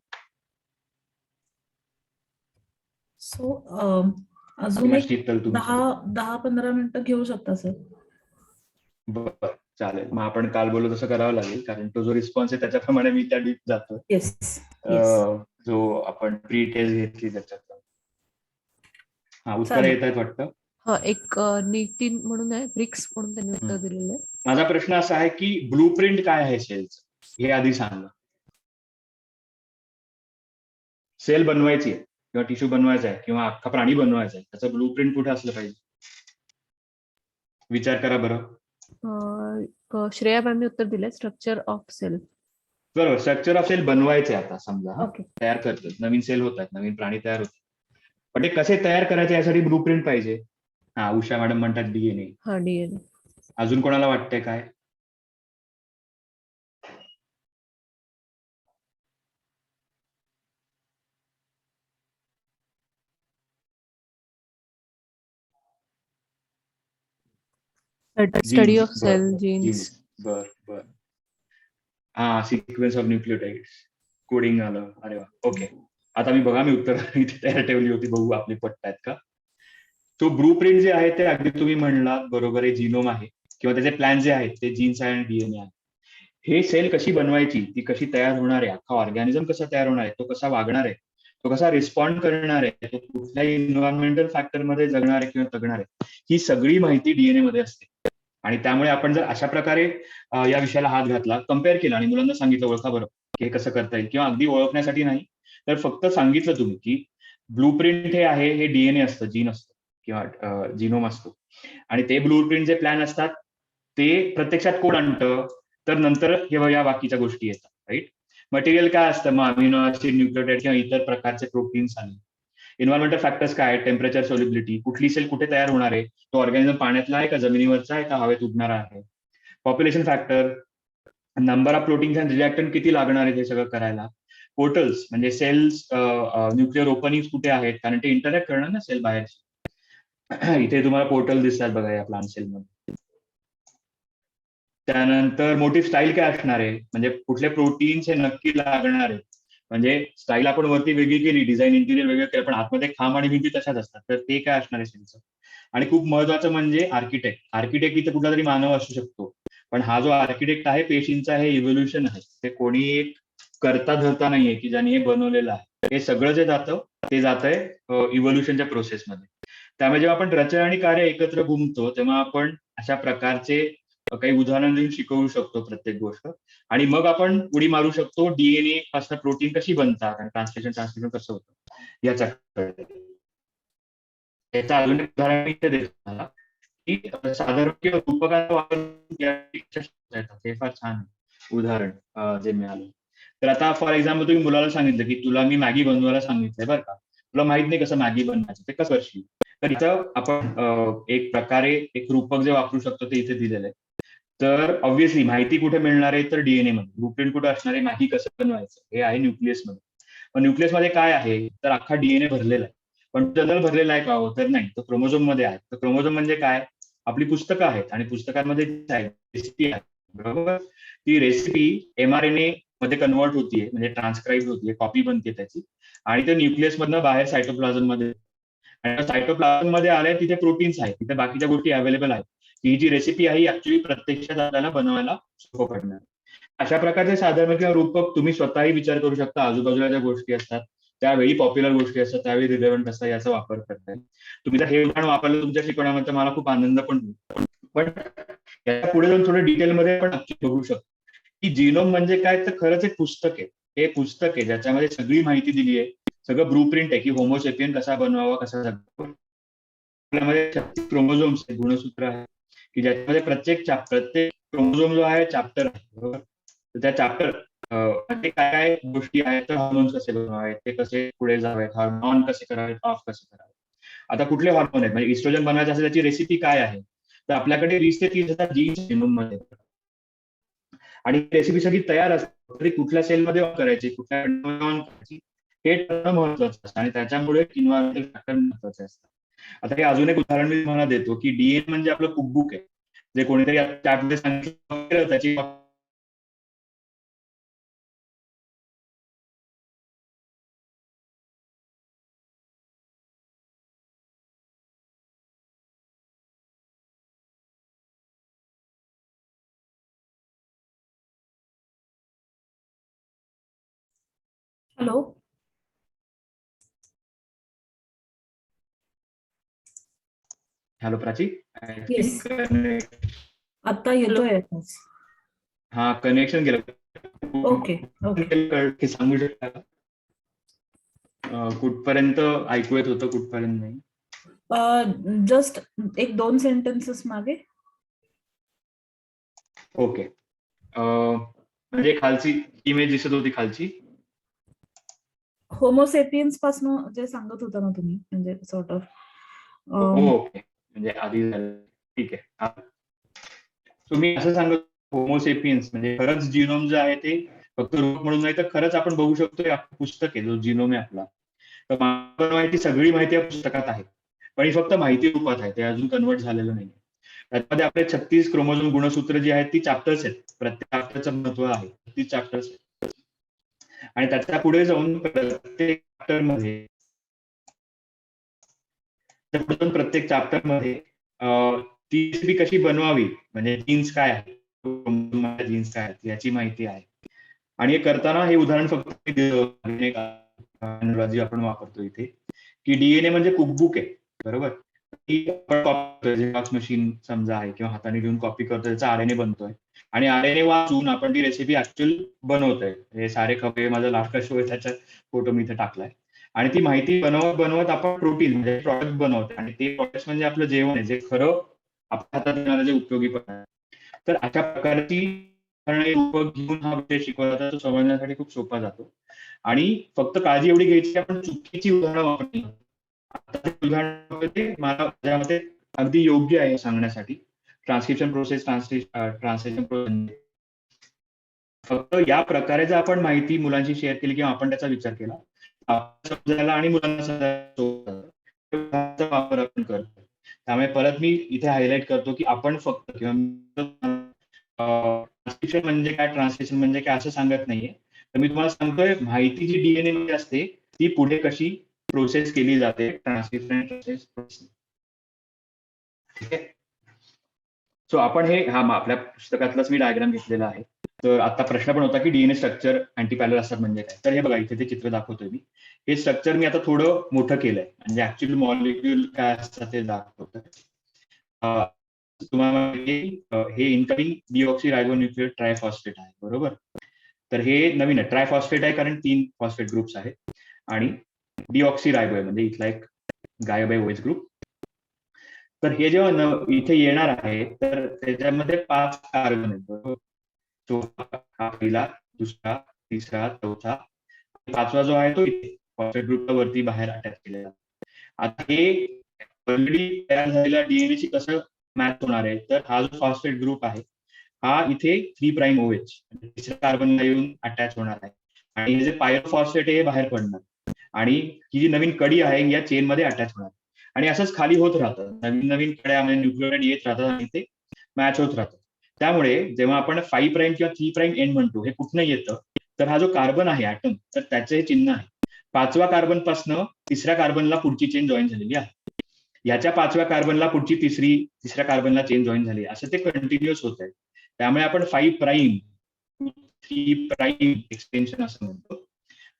सो अजून एक शीतल तुम्ही 10-15 मिनिटं घेऊ शकता सर. बरं, चालेल. मग आपण काल बोललो तसं करावं लागेल, कारण तो जो रिस्पॉन्स आहे त्याच्याप्रमाणे मी त्या डीप जातो. येस. जो आपण प्री टेस्ट घेतली त्याच्यात. हा, उत्तर चालेल. येत आहेत वाटतं. हा, एक नितीन म्हणून आहे, ब्रिक्स म्हणून त्यांनी उत्तर दिलेलं आहे. माझा प्रश्न असा आहे की ब्लूप्रिंट काय आहे सेलचं, हे आधी सांगा. सेल बनवायची आहे किंवा टिश्यू बनवायचा आहे किंवा अख्खा प्राणी बनवायचा आहे, त्याचं ब्लूप्रिंट कुठे असलं पाहिजे, विचार करा बरं. श्रेया मॅमने उत्तर दिलंय, स्ट्रक्चर ऑफ सेल. बरोबर, स्ट्रक्चर ऑफ सेल बनवायचे. आता समजा ओके. तयार करतात, नवीन सेल होतात, नवीन प्राणी तयार होतात, पण ते कसे तयार करायचे यासाठी ब्लूप्रिंट पाहिजे. हा, उषा मॅडम म्हणतात डीएनए. हा, डीएनए. अजून कोणाला वाटतंय काय? Study of cell, genes. बर बर. हा, सिक्वेन्स ऑफ न्यूक्लियोटाइड्स, कोडिंग आलं. अरे वा, ओके. आता मी बघा, मी उत्तर इथे तयार ठेवली होती, बघू आपली पटतायत का. तो ब्लूप्रिंट जे आहे ते अगदी तुम्ही म्हणलात बरोबर आहे, जीनोम आहे किंवा त्याचे प्लॅन जे आहेत ते जीन्स आहे आणि डीएनए आहे. हे सेल कशी बनवायची, ती कशी तयार होणार आहे, अख्खा ऑर्गॅनिझम कसा तयार होणार आहे, तो कसा वागणार आहे, तो कसा रिस्पॉन्ड करणार आहे, तो कुठल्याही एन्व्हायरमेंटल फॅक्टर मध्ये जगणार आहे किंवा तगणार आहे, ही सगळी माहिती डीएनए मध्ये असते. आणि त्यामुळे आपण जर अशा प्रकारे या विषयाला हात घातला, कम्पेअर केला आणि मुलांना सांगितलं ओळखा बरं की हे कसं करता येईल, किंवा अगदी ओळखण्यासाठी नाही तर फक्त सांगितलं तुम्ही की ब्लूप्रिंट हे आहे, हे डीएनए असतं, जीन असतं किंवा जीनोम असतो, आणि ते ब्लूप्रिंटचे प्लॅन असतात, ते प्रत्यक्षात कोण आणतं, तर नंतर हे या बाकीच्या गोष्टी येतात. राईट. मटेरियल काय असतं, मग अमिनो ऍसिड, न्यूक्लियोटाइड किंवा इतर प्रकारचे प्रोटीन्स आले. एन्व्हायरमेंटल फॅक्टर्स काय आहेत, टेम्परेचर, सोल्युबिलिटी, कुठली सेल कुठे तयार होणार आहे, तो ऑर्गॅनिझम पाण्यातला आहे का जमिनीवरचा आहे का हवेत उडणारा आहे, population factor, number of proteins and reactant किती लागणार आहे हे सगळं करायला, पोर्टल्स म्हणजे सेल्स, न्यूक्लिअर ओपनिंग कुठे आहेत, कारण ते इंटरॅक्ट करणार ना सेल बाहेरची. इथे तुम्हाला पोर्टल दिसतात बघा या प्लांट सेलमध्ये. त्यानंतर मोटिव्ह स्टाईल काय असणार आहे, म्हणजे कुठले प्रोटीन्स हे नक्की लागणार आहे, म्हणजे स्टाईल आपण वरती वेगळी केली, डिझाईन इंटिरियर वेगळं केलं, पण आतमध्ये खांब आणि भिंती तशाच असतात, तर ते काय असणार आहे सेलचं. आणि खूप महत्वाचं म्हणजे आर्किटेक्ट इथं कुठला तरी मानव असू शकतो, पण हा जो आर्किटेक्ट आहे पेशींचा, हे इव्होल्युशन आहे, ते कोणी एक करता धरता नाहीये की ज्याने हे बनवलेलं आहे, हे सगळं जे जातं ते जात आहे इव्होल्युशनच्या प्रोसेसमध्ये. त्यामुळे जेव्हा आपण रचना आणि कार्य एकत्र घुमतो तेव्हा आपण अशा प्रकारचे काही उदाहरण देऊन शिकवू शकतो प्रत्येक गोष्ट, आणि मग आपण उडी मारू शकतो डीएनए पासून प्रोटीन कशी बनतात आणि ट्रान्सलेशन कसं होतं याच्याकडे. याचं अजून एक उदाहरण इथे देतो मला की साधारण किंवा रूपकांचा वापर, हे फार छान उदाहरण जे मिळालं. तर आता फॉर एक्झाम्पल तुम्ही मुलाला सांगितलं की तुला मी मॅगी बनवायला सांगितलंय बरं का, तुला माहित नाही कसं मॅगी बनवायचं, ते कसं करशील, तर इथं आपण एक प्रकारे एक रूपक जे वापरू शकतो ते इथे दिलेलं आहे. तर ऑब्व्हियसली माहिती कुठे मिळणार आहे, तर डीएनए मध्ये. ब्लूप्रिंट कुठे असणार आहे, मॅगी कसं बनवायचं, हे आहे न्यूक्लियस मध्ये. पण न्यूक्लियस मध्ये काय आहे, तर अख्खा डीएनए भरलेला आहे, पण जनरल भरलेला आहे का हो, तर नाही, तो क्रोमोझोम मध्ये आहे. तर क्रोमोझोम म्हणजे काय, आपली पुस्तकं आहेत, आणि पुस्तकांमध्ये रेसिपी आहे, बरोबर. ती रेसिपी एमआरएनए मध्ये कन्वर्ट होतीये, म्हणजे ट्रान्सक्राईब होतीये, कॉपी बनते त्याची, आणि ते न्यूक्लियस मधनं बाहेर सायटोप्लाझम मध्ये, आणि सायटोप्लाझम मध्ये आले तिथे प्रोटीन्स आहेत, तिथे बाकीच्या गोष्टी अवेलेबल आहेत. ही जी रेसिपी आहे ऍक्च्युली प्रत्यक्षात आपल्याला बनवायला सोपं पडणार. अशा प्रकारचे साधर्म किंवा रूपक तुम्ही स्वतःही विचार करू शकता, आजूबाजूला ज्या गोष्टी असतात त्यावेळी पॉप्युलर गोष्टी असतात त्यावेळी रिलेव्हंट असतात, याचा वापर करताय तुम्ही. जर हे उदाहरण वापरलं तुमच्या शिकवण्यामध्ये मला खूप आनंद पण होईल, पण याच्या पुढे जाऊन थोडं डिटेलमध्ये पण बघू शकतो की जीनोम म्हणजे काय, तर खरंच एक पुस्तक आहे. हे पुस्तक आहे ज्याच्यामध्ये सगळी माहिती दिली आहे, सगळं ब्लूप्रिंट आहे की होमोसेपियन कसा बनवावा, कसा जगावा. आपल्यामध्ये 36 क्रोमोझोम्स आहे, गुणसूत्र आहे, की ज्याच्यामध्ये प्रत्येक क्रोमोझोम जो आहे चॅप्टर आहे, बरोबर. तर त्या चॅप्टर काय काय गोष्टी आहेत, तर हॉर्मोन्स कसे बनवावेत, ते कसे पुढे जावेत, हॉर्मोन कसे करावेत, ऑफ कसे करावेत. आता कुठले हॉर्मोन आहेत, म्हणजे इस्ट्रोजन बनवायचं असेल त्याची रेसिपी काय आहे, तर आपल्याकडे 20 ते 30,000 जीन्स जेनोम मध्ये आणि रेसिपी सगळी तयार असते, तरी कुठल्या सेलमध्ये ऑन करायची, कुठल्या ऑन करायची हे ठरवणं महत्वाचं असतं आणि त्याच्यामुळे इन्व्हायरमेंटल फॅक्टर महत्वाचे असतात. आता हे अजून एक उदाहरण मी तुम्हाला देतो की डीएनए म्हणजे आपलं कुकबुक आहे, जे कोणीतरी त्यामध्ये सांगितलं त्याची हॅलो. हॅलो प्राची. Yes. आता येतोय आवाज. हा, कनेक्शन गेलं. Okay okay. सांगू शकता का कुठपर्यंत ऐकू येत होतं, कुठपर्यंत नाही? जस्ट 1-2 सेंटेन्सेस मागे. ओके. म्हणजे खालची इमेज दिसत होती खालची. होमोसेपियन्स पासून जे सांगत होता ना तुम्ही, म्हणजे सॉर्ट ऑफ. ओके, म्हणजे आधी झालं. ठीक आहे. तुम्ही असं सांगत होमोसेपियन्स म्हणजे खरंच जिनोम जे आहे ते फक्त रूप म्हणून नाही, तर खरंच आपण बघू शकतो आपलं पुस्तक आहे जो जिनोम आहे आपला, तर माहिती सगळी माहिती या पुस्तकात आहे, पण ही फक्त माहिती रूपात आहे, ते अजून कन्वर्ट झालेलं नाही. त्यामध्ये आपले 36 क्रोमोझोम गुणसूत्र जी आहेत ती चॅप्टर्स आहेत, प्रत्येक चॅप्टरचं महत्व आहे, ती चॅप्टर्स आहेत. आणि त्याच्या पुढे जाऊन प्रत्येक चॅप्टर मध्ये ती रेसिपी कशी बनवावी, म्हणजे जीन्स काय आहे, जीन्स काय आहेत याची माहिती आहे. आणि हे करताना हे उदाहरण फक्त आपण वापरतो इथे, की डीएनए म्हणजे कुकबुक आहे, बरोबर. झेरॉक्स मशीन समजा आहे किंवा हाताने लिहून कॉपी करतोय, त्याचा आरएनए बनतोय आणि आरएनए वाचून आपण ती रेसिपी ऍक्च्युअल बनवतोय. हे सारे खपे माझा लास्ट शो आहे, त्याचा फोटो मी इथे टाकलाय. आणि ती माहिती बनवत बनवत आपण प्रोटीन म्हणजे प्रॉडक्ट बनवतो आणि ते प्रॉडक्ट म्हणजे आपलं जेवण आहे, जे खरं आपल्या हातात येणारं जे उपयोगी पण आहे. तर अशा प्रकारची घेऊन हा विषय शिकवला जातो, समजण्यासाठी खूप सोपा जातो. आणि फक्त काळजी एवढी घ्यायची की आपण चुकीची उदाहरणं वापरली. उदाहरण माझ्या मते अगदी योग्य आहे सांगण्यासाठी. ट्रान्सक्रिप्शन प्रोसेस, ट्रान्सलेशन प्रोसेस, फक्त या प्रकारे जर आपण माहिती मुलांशी शेअर केली किंवा आपण त्याचा विचार केला, समजायला आणि मुलांना वापर आपण करतो. त्यामुळे परत मी इथे हायलाइट करतो की आपण फक्त किंवा ट्रान्सक्रिप्शन म्हणजे काय, ट्रान्सलेशन म्हणजे काय असं सांगत नाहीये, तर मी तुम्हाला सांगतोय माहिती जी डीएनए मध्ये असते ती पुढे कशी प्रोसेस केली जाते, ट्रान्सक्रिप्शन प्रोसेस. ठीक आहे. सो आपण हे आपल्या पुस्तकातलाच मी डायग्राम घेतलेला आहे. तर आता प्रश्न पण होता की डीएनए स्ट्रक्चर अँटीपॅरलल असतात म्हणजे काय, तर हे बघा इथे ते चित्र दाखवतोय मी. हे स्ट्रक्चर मी आता थोडं मोठं केलंय, म्हणजे ऍक्च्युअली मॉलिक्युल काय असतं ते दाखवतं. तुम्हाला हे इनकमिंग डिऑक्सिरायबोन्यूक्लिक ट्रायफॉस्फेट आहे, बरोबर. तर हे नवीन आहे, ट्रायफॉस्फेट आहे कारण 3 फॉस्फेट ग्रुप्स आहेत आणि डिऑक्सिरायबो आहे म्हणजे इथला एक गायब आहे OH ग्रुप. तर हे जेव्हा इथे येणार आहे तर त्याच्यामध्ये 5 कार्बन आहेत, बरोबर. तो हा पहिला, दुसरा, तिसरा, चौथा, 5वा जो आहे तो इथे फॉस्फेट ग्रुपच्या वरती बाहेर अटॅच केलेला. आता हे ऑलरेडी तयार झालेल्या डीएनए ची कसं मॅच होणार आहे, तर हा जो फॉस्फेट ग्रुप आहे हा इथे 3' OH तिसऱ्या कार्बनला येऊन अटॅच होणार आहे आणि हे जे पायरोफॉस्फेट आहे हे बाहेर पडणार आणि ही जी नवीन कडी आहे या चेन मध्ये अटॅच होणार आणि असंच खाली होत राहतं, नवीन नवीन कड्या म्हणजे न्यूक्लिओटाइड येत राहतात आणि ते मॅच होत राहतात. त्यामुळे जेव्हा आपण 5' किंवा 3' एंड म्हणतो, हे कुठनं येतं, तर हा जो कार्बन आहे ऍटम, तर त्याचं हे चिन्ह आहे. 5व्या कार्बन पासनं तिसऱ्या कार्बनला पुढची चेन जॉईन झालेली आहे, याच्या 5व्या कार्बनला पुढची तिसऱ्या कार्बनला चेन जॉईन झाली, असं ते कंटिन्युअस होत आहे. त्यामुळे आपण 5' 3' एक्सटेन्शन असं म्हणतो.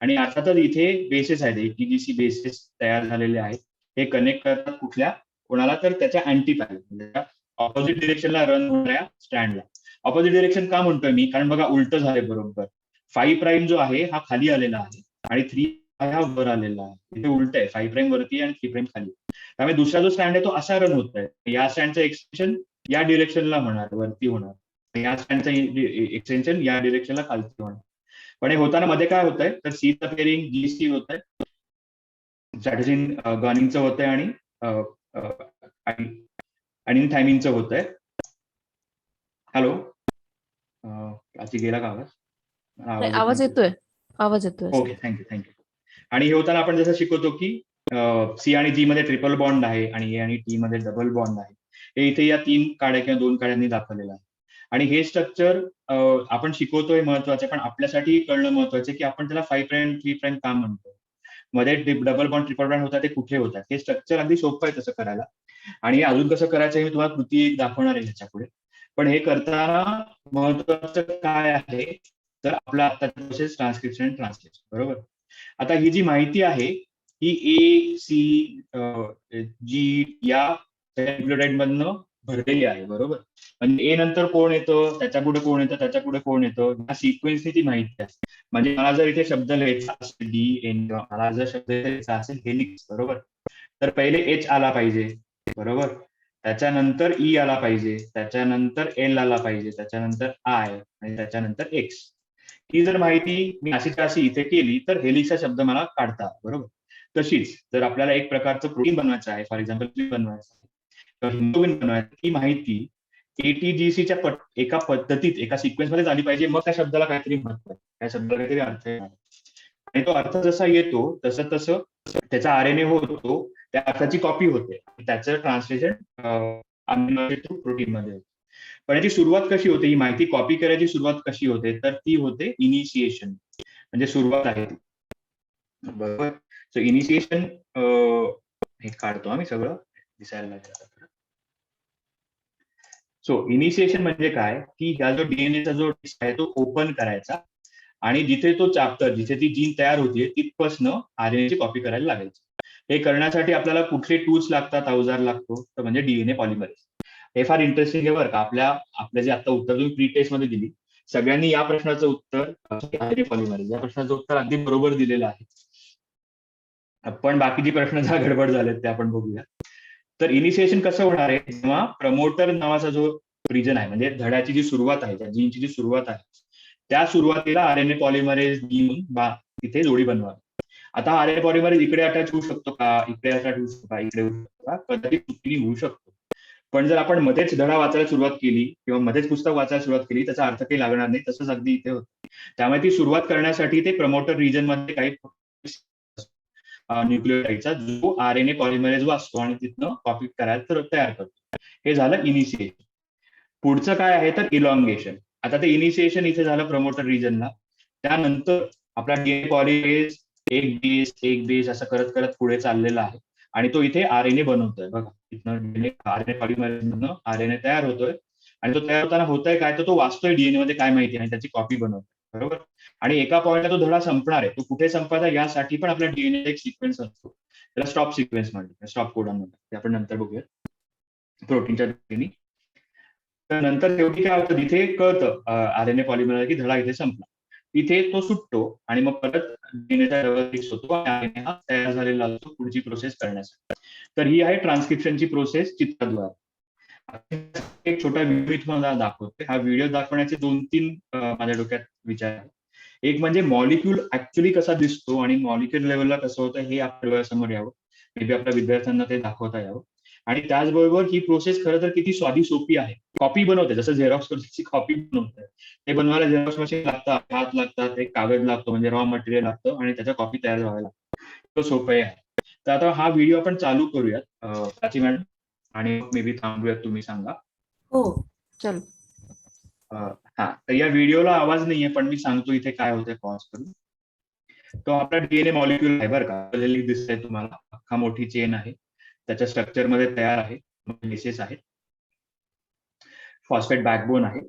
आणि अर्थातच इथे बेसेस आहेत, ATGC बेसेस तयार झालेले आहेत. हे कनेक्ट करतात कुठल्या कोणाला, तर त्याच्या अँटीपॅरलल म्हणजे ऑपोजिट डिरेक्शनला रन होणाऱ्या स्टँडला. ऑपोजिट डिरेक्शन का म्हणतोय मी, कारण बघा उलट झालंय बरोबर. 5' जो आहे हा खाली आलेला आहे आणि 3 हा वर आलेला आहे, इथे उलट आहे, 5 प्राईम वरती आहे आणि 3 प्राईम खाली. त्यामुळे दुसरा जो स्टँड आहे तो असा रन होत आहे, या स्टँडचं एक्सटेन्शन या डिरेक्शनला होणार, वरती होणार, या स्टँडचं एक्सटेन्शन या डिरेक्शनला खालती होणार. पण हे होताना मध्ये काय होत आहे, तर सीचं पेअरिंग GC होत आहे, स्ट्रॅटेजी गनिंगचं होत आहे आणि टायमिंगचं होत आहे. हॅलो, आजी गेला का आवाज? नाही, आवाज येतोय. Okay, thank you. आणि हे होताना आपण जसं शिकवतो की C आणि G मध्ये ट्रिपल बॉन्ड आहे आणि A आणि T मध्ये डबल बॉन्ड आहे. हे इथे या 3 काड्या किंवा 2 काड्यांनी दाखवलेलं आहे. आणि हे स्ट्रक्चर आपण शिकवतोय महत्वाचं, पण आपल्यासाठी कळणं महत्वाचं की आपण त्याला 5 प्राईम 3 प्राईम का म्हणतो, मध्ये डबल बॉन्ड ट्रिपल बॉन्ड होतात ते कुठे होतात. हे स्ट्रक्चर अगदी सोपं आहे तसं करायला, आणि अजून कसं करायचं हे मी तुम्हाला कृती एक दाखवणार आहे ह्याच्या पुढे. पण हे करताना महत्वाचं काय आहे तर आपला आता प्रोसेस ट्रान्सक्रिप्शन आणि ट्रान्सलेशन, बरोबर. आता ही जी माहिती आहे ही A, C, G या न्यूक्लियोटाइड मधनं भरलेली आहे, बरोबर. म्हणजे ए नंतर कोण येतं, त्याच्या पुढे कोण येतं, त्याच्या पुढे कोण येतं, या सिक्वेन्सनी ती माहिती आहे. म्हणजे मला जर इथे शब्द लिहायचा असेल DN, मला जर शब्द लिहायचा असेल हेलिक्स, बरोबर, तर पहिले H आला पाहिजे, बरोबर, त्याच्यानंतर E आला पाहिजे, त्याच्यानंतर L आला पाहिजे, त्याच्यानंतर I आणि त्याच्यानंतर X. ही जर माहिती मी अशी इथे केली तर हेलिक्सचा शब्द मला काढता, बरोबर. तशीच जर आपल्याला एक प्रकारचं प्रोटीन बनवायचं आहे, फॉर एक्झाम्पल बनवायचं आहे किंवा हिमोग्लोबिन बनवायचं, ती माहिती ATGCच्या एका पद्धतीत एका सिक्वेन्स मध्ये झाली पाहिजे, मग त्या शब्दाला काहीतरी महत्व आहे, त्या शब्दाला काहीतरी अर्थ आहे. आणि तो अर्थ जसा येतो तसं तसं त्याचा RNA होतो, त्या अर्थाची कॉपी होते, त्याचं ट्रान्सलेशन अमिनो ऍसिड प्रोटीन मध्ये होते. पण याची सुरुवात कशी होते, ही माहिती कॉपी करायची सुरुवात कशी होते, तर ती होते इनिशिएशन, म्हणजे सुरुवात आहे ती, बरोबर. सो इनिशिएशन हे काढतो आम्ही सगळं दिसायला लागतं. सो इनिशिएशन म्हणजे काय की ह्या जो डीएनएचा जो डिस्क आहे तो ओपन करायचा आणि जिथे तो चॅप्टर, जिथे ती जीन तयार होतीये तिथपासनं RNA ची कॉपी करायला लागायची. हे करण्यासाठी आपल्याला कुठले टूल्स लागतात, अवजार लागतो, तर म्हणजे DNA पॉलिमरेज. हे फार इंटरेस्टिंग आहे बरं का. आपल्या जे आता उत्तर तुम्ही प्री टेस्ट मध्ये दिली, सगळ्यांनी या प्रश्नाचं उत्तर RNA पॉलिमरेज या प्रश्नाचं उत्तर अगदी बरोबर दिलेलं आहे. पण बाकीची प्रश्न ज्या गडबड झालेत ते आपण बघूया. तर इनिशिएशन कसं होणार आहे, जेव्हा प्रमोटर नावाचा जो रिजन आहे, म्हणजे धड्याची जी सुरुवात आहे, त्या जीनची जी सुरुवात आहे, त्या सुरुवातीला RNA पॉलिमरेज घेऊन तिथे जोडी बनवा. आता RNA पॉलिमरेज इकडे अटॅच होऊ शकतो का, इकडे अटॅच होऊ शकतो का, इकडे होऊ शकतो का, कदाचित चुकीने होऊ शकतो. पण जर आपण मध्येच धडा वाचायला सुरुवात केली किंवा मध्येच पुस्तक वाचायला सुरुवात केली, त्याचा अर्थ काही लागणार नाही. तसंच अगदी इथे होतं. त्यामुळे ती सुरुवात करण्यासाठी ते प्रमोटर रिजन मध्ये काही न्यूक्लियोटाइडचा जो RNA पॉलिमरेज वाचतो आणि तिथनं कॉपी करायला तयार करतो. हे झालं इनिशिएशन. पुढचं काय आहे तर इलॉंगेशन. आता ते इनिशिएशन इथे झालं प्रमोटर रिजनला, त्यानंतर आपला DNA पॉलिमरेज एक बेस असं करत करत पुढे चाललेला आहे आणि तो इथे RNA बनवतोय. बघा, इथनं RNA पॉलिमरेज मधनं RNA तयार होतोय आणि तो तयार होताना होतोय काय, तर तो वाचतोय DNA मध्ये काय माहिती आणि त्याची कॉपी बनवतोय, बरोबर. आणि एका पॉईंटला तो धडा संपणार आहे. तो कुठे संपायचा यासाठी पण आपल्या DNA एक सिक्वेन्स असतो, त्याला स्टॉप सिक्वेन्स म्हणतात, स्टॉप कोडॉन म्हणतात. ते आपण नंतर बघूया प्रोटीनच्या दृष्टीने. तर नंतर शेवटी काय होतं, तिथे कळतं RNA पॉलिमरेज की धडा इथे संपला. तिथे तो सुटतो आणि मग परत डीएनएचा डबल फिक्स होतो आणि RNA हा तयार झालेला असतो पुढची प्रोसेस करण्यासाठी. तर ही आहे ट्रान्सक्रिप्शनची प्रोसेस चित्राद्वारे. एक छोटा व्हिडिओ तुम्हाला दाखवते. हा व्हिडिओ दाखवण्याचे 2-3 माझ्या डोक्यात विचार आहे. एक म्हणजे मॉलिक्यूल ऍक्च्युली कसा दिसतो आणि मॉलिक्यूल लेवलला कसं होतं हे आपल्या डोळ्यासमोर यावं, मे बी आपल्या विद्यार्थ्यांना ते दाखवता यावं. आणि त्याचबरोबर ही प्रोसेस खरं तर किती सोपी आहे. कॉपी बनवते, जसं झेरॉक्स ची कॉपी बनवते, ते बनवायला झेरॉक्स मशीन लागतात, हात लागतात, एक कागद लागतो म्हणजे रॉ मटेरियल लागतं आणि त्याच्या कॉपी तयार व्हायला लागतं. तो सोपं आहे. तर आता हा व्हिडिओ आपण चालू करूयात प्राची मॅडम, आणि मे बी थांबूयात, तुम्ही सांगा. हो, चल. हा, तर या व्हिडिओला आवाज नाहीये पण मी सांगतो इथे काय होतंय पॉज करून. तो आपला DNA मॉलिक्यूल आहे बरं का, दिसतंय तुम्हाला, अख्खा मोठी चेन आहे, त्याच्या स्ट्रक्चर मध्ये तयार आहे, बेसेस आहेत, फॉस्फेट बॅकबोन आहे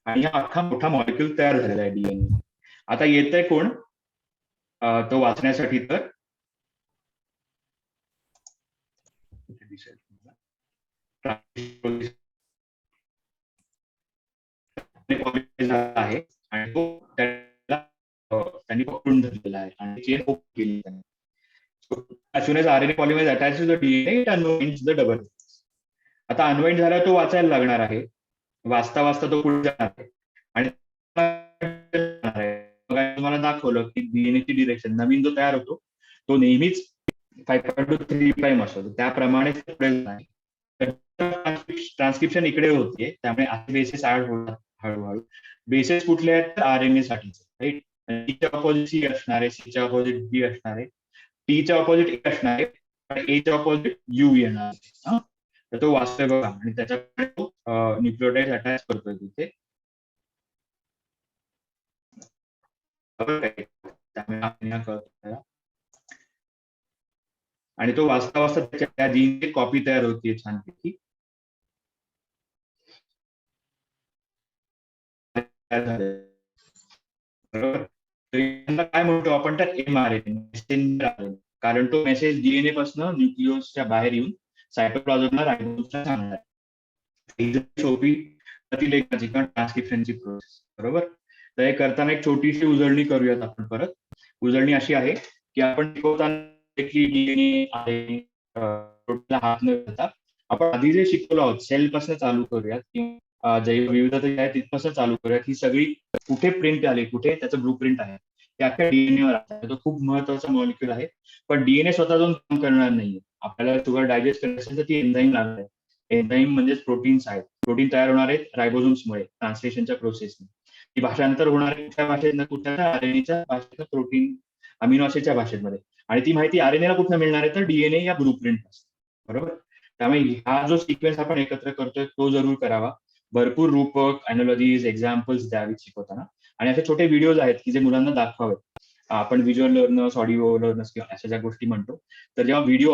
आणि हा अख्खा मोठा मॉलिक्यूल तयार झालेला आहे DNA. आता येतंय कोण तो वाचण्यासाठी, तर आहे आणि तो त्यांनी पकडून धरलेला आहे आणि चेन ओपन केली त्याने. As soon as RNA polymerase attaches to the DNA, it unwinds the double helix. आता अनवाइंड झाला तो वाचायला लागणार आहे, वाचता वाचता तो पुढे जाणार आहे आणि तुम्हाला दाखवलं की डीएनए ची डिरेक्शन नवीन जो तयार होतो तो नेहमीच 5.3' असतो, त्याप्रमाणे पुढे जाणार. ट्रान्सक्रिप्शन इकडे होते, त्यामुळे असे बेसेस ऍड होतात हळूहळू. बेसेस कुठले आहेत तर आरएनए साठीचे, राईट. टीच्या ऑपोजिट सी असणार आहे, सीच्या ऑपोजिट बी असणार आहे, टीच्या ऑपोजिट ए असणार आहे, एच्या ऑपोजिट यू येणार आहे. तर तो वाचतोय बघा आणि त्याच्याकडे तो न्यूक्लियोटाइड अटॅच करतोय तिथे. आणि तो वाचता वाचता त्या जीनची कॉपी तयार होतीये छानपैकी. बरोबर. काय म्हणतो आपण तर mRNA, कारण तो मेसेज डीएनए पासून न्यूक्लियोसच्या बाहेर येऊन सायटोप्लाझमला रायबोसला सांगणार. सोपी प्रतिलेखनाची किंवा ट्रान्सक्रिप्शनची प्रोसेस. बरोबर. तर हे करताना एक छोटीशी उजळणी करूयात आपण परत. उजळणी अशी आहे की आपण शिकवताना डीएनए प्रोटीनला हात न घालता आपण आधी जे शिकवलो आहोत सेल पासून चालू करूयात किंवा जैवविविधता जी आहे तिथपासून चालू करूयात. ही सगळी कुठे प्रिंट आली, कुठे त्याचं ब्लू प्रिंट आहे ते अख्ख्या डीएनएवर आहे. तो खूप महत्वाचा मॉलिक्यूल आहे. पण डीएनए स्वतः जाऊन काम करणार नाहीये. आपल्याला शुगर डायजेस्ट करायचं असेल तर ती एन्झाईम लागणार आहे. एन्झाईम म्हणजे प्रोटीन्स आहेत. प्रोटीन तयार होणार आहेत रायबोझोम्समुळे ट्रान्सलेशनच्या प्रोसेसने. ती भाषांतर होणार आहे कुठल्या भाषेतनं, कुठल्या आरएनएच्या भाषेतनं, प्रोटीन अमिनो ऍसिडच्या भाषेमध्ये. आणि ती माहिती आरएनएला कुठनं मिळणार आहे तर डीएनए या ब्लू प्रिंट असते. बरोबर. त्यामुळे हा जो सिक्वेन्स आपण एकत्र करतोय तो जरूर करावा. भरपूर रूपक, अॅनॉलॉजीज, एक्झाम्पल्स द्यावीत शिकवताना. आणि असे छोटे व्हिडिओज आहेत की जे मुलांना दाखवावेत. आपण व्हिज्युअल लर्नर्स, ऑडिओ लर्नर्स किंवा अशा ज्या गोष्टी म्हणतो, तर जेव्हा व्हिडिओ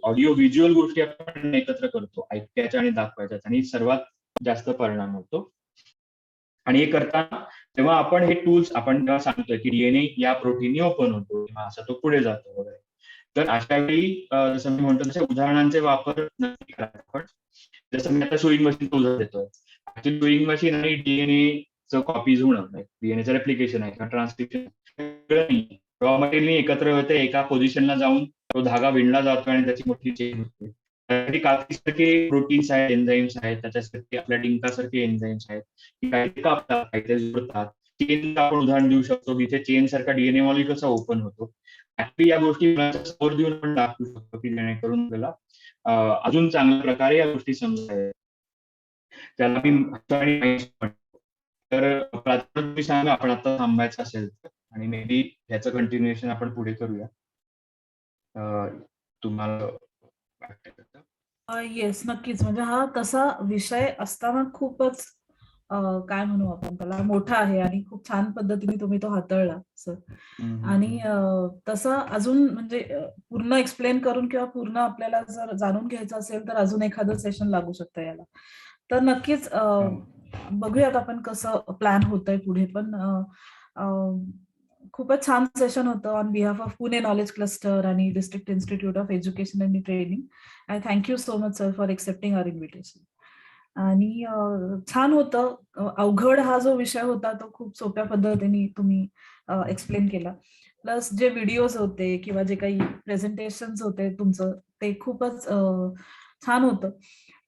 ऑडिओ व्हिज्युअल गोष्टी आपण एकत्र करतो, ऐकायच्या आणि दाखवायच्या, आणि सर्वात जास्त परिणाम होतो. आणि हे करताना तेव्हा आपण हे टूल्स आपण जेव्हा सांगतोय की डीएनए या प्रोटीनने ओपन होतो किंवा असा तो पुढे जातो वगैरे, तर अशा वेळी जसं मी म्हणतो तसे उदाहरणांचे वापर नक्की करायचा. पण जसं मी आता शोईंग मशीन उदाहरण देतोय, ऍक्च्युअली शोईंग मशीन आणि डीएनए कॉपीज होणं, डीएनएचं रेप्लिकेशन आहे किंवा ट्रान्सक्रिप्शन रॉ मटेरियल एकत्र होते, एका पोझिशनला जाऊन तो धागा विणला जातो आणि त्याची मोठी चेन होते. त्यासाठी काहीतरी प्रोटीन्स आहेत, एन्झाईम्स आहेत, त्याच्यासाठी आपल्या डिंकासारखे एन्झाईम्स आहेत, काही कापतात, काहीतरी जोडतात. चेन आपण उदाहरण देऊ शकतो, तिथे चेन सारखा डीएनए मॉलिक्यूल कसा ओपन होतो. ऍक्च्युली या गोष्टी समोर देऊन आपण दाखवू शकतो की जेणेकरून आपल्याला अजून चांगल्या प्रकारे या गोष्टी समजायला. त्याला मी म्हणतो. तर तुम्ही सांगा आपण आता थांबायचं असेल तर, आणि मे बी ह्याचं कंटिन्युएशन आपण पुढे करूया. तुम्हाला येस, नक्कीच. म्हणजे हा तसा विषय असताना खूपच काय म्हणू आपण त्याला, मोठा आहे आणि खूप छान पद्धतीने तुम्ही तो हाताळला सर. आणि तसं अजून म्हणजे पूर्ण एक्सप्लेन करून किंवा पूर्ण आपल्याला जर जाणून घ्यायचं असेल तर अजून एखादं सेशन लागू शकतं याला. तर नक्कीच बघूयात आपण कसं प्लॅन होतंय पुढे. पण खूपच छान सेशन होतं on behalf of Pune knowledge cluster आणि district institute of education and training. I thank you so much sir for accepting our invitation. आणि छान होतं. अवघड हा जो विषय होता तो खूप सोप्या पद्धतीने तुम्ही एक्सप्लेन केला. प्लस जे व्हिडिओज होते किंवा जे काही प्रेझेंटेशन्स होते तुमचं ते खूपच छान होतं.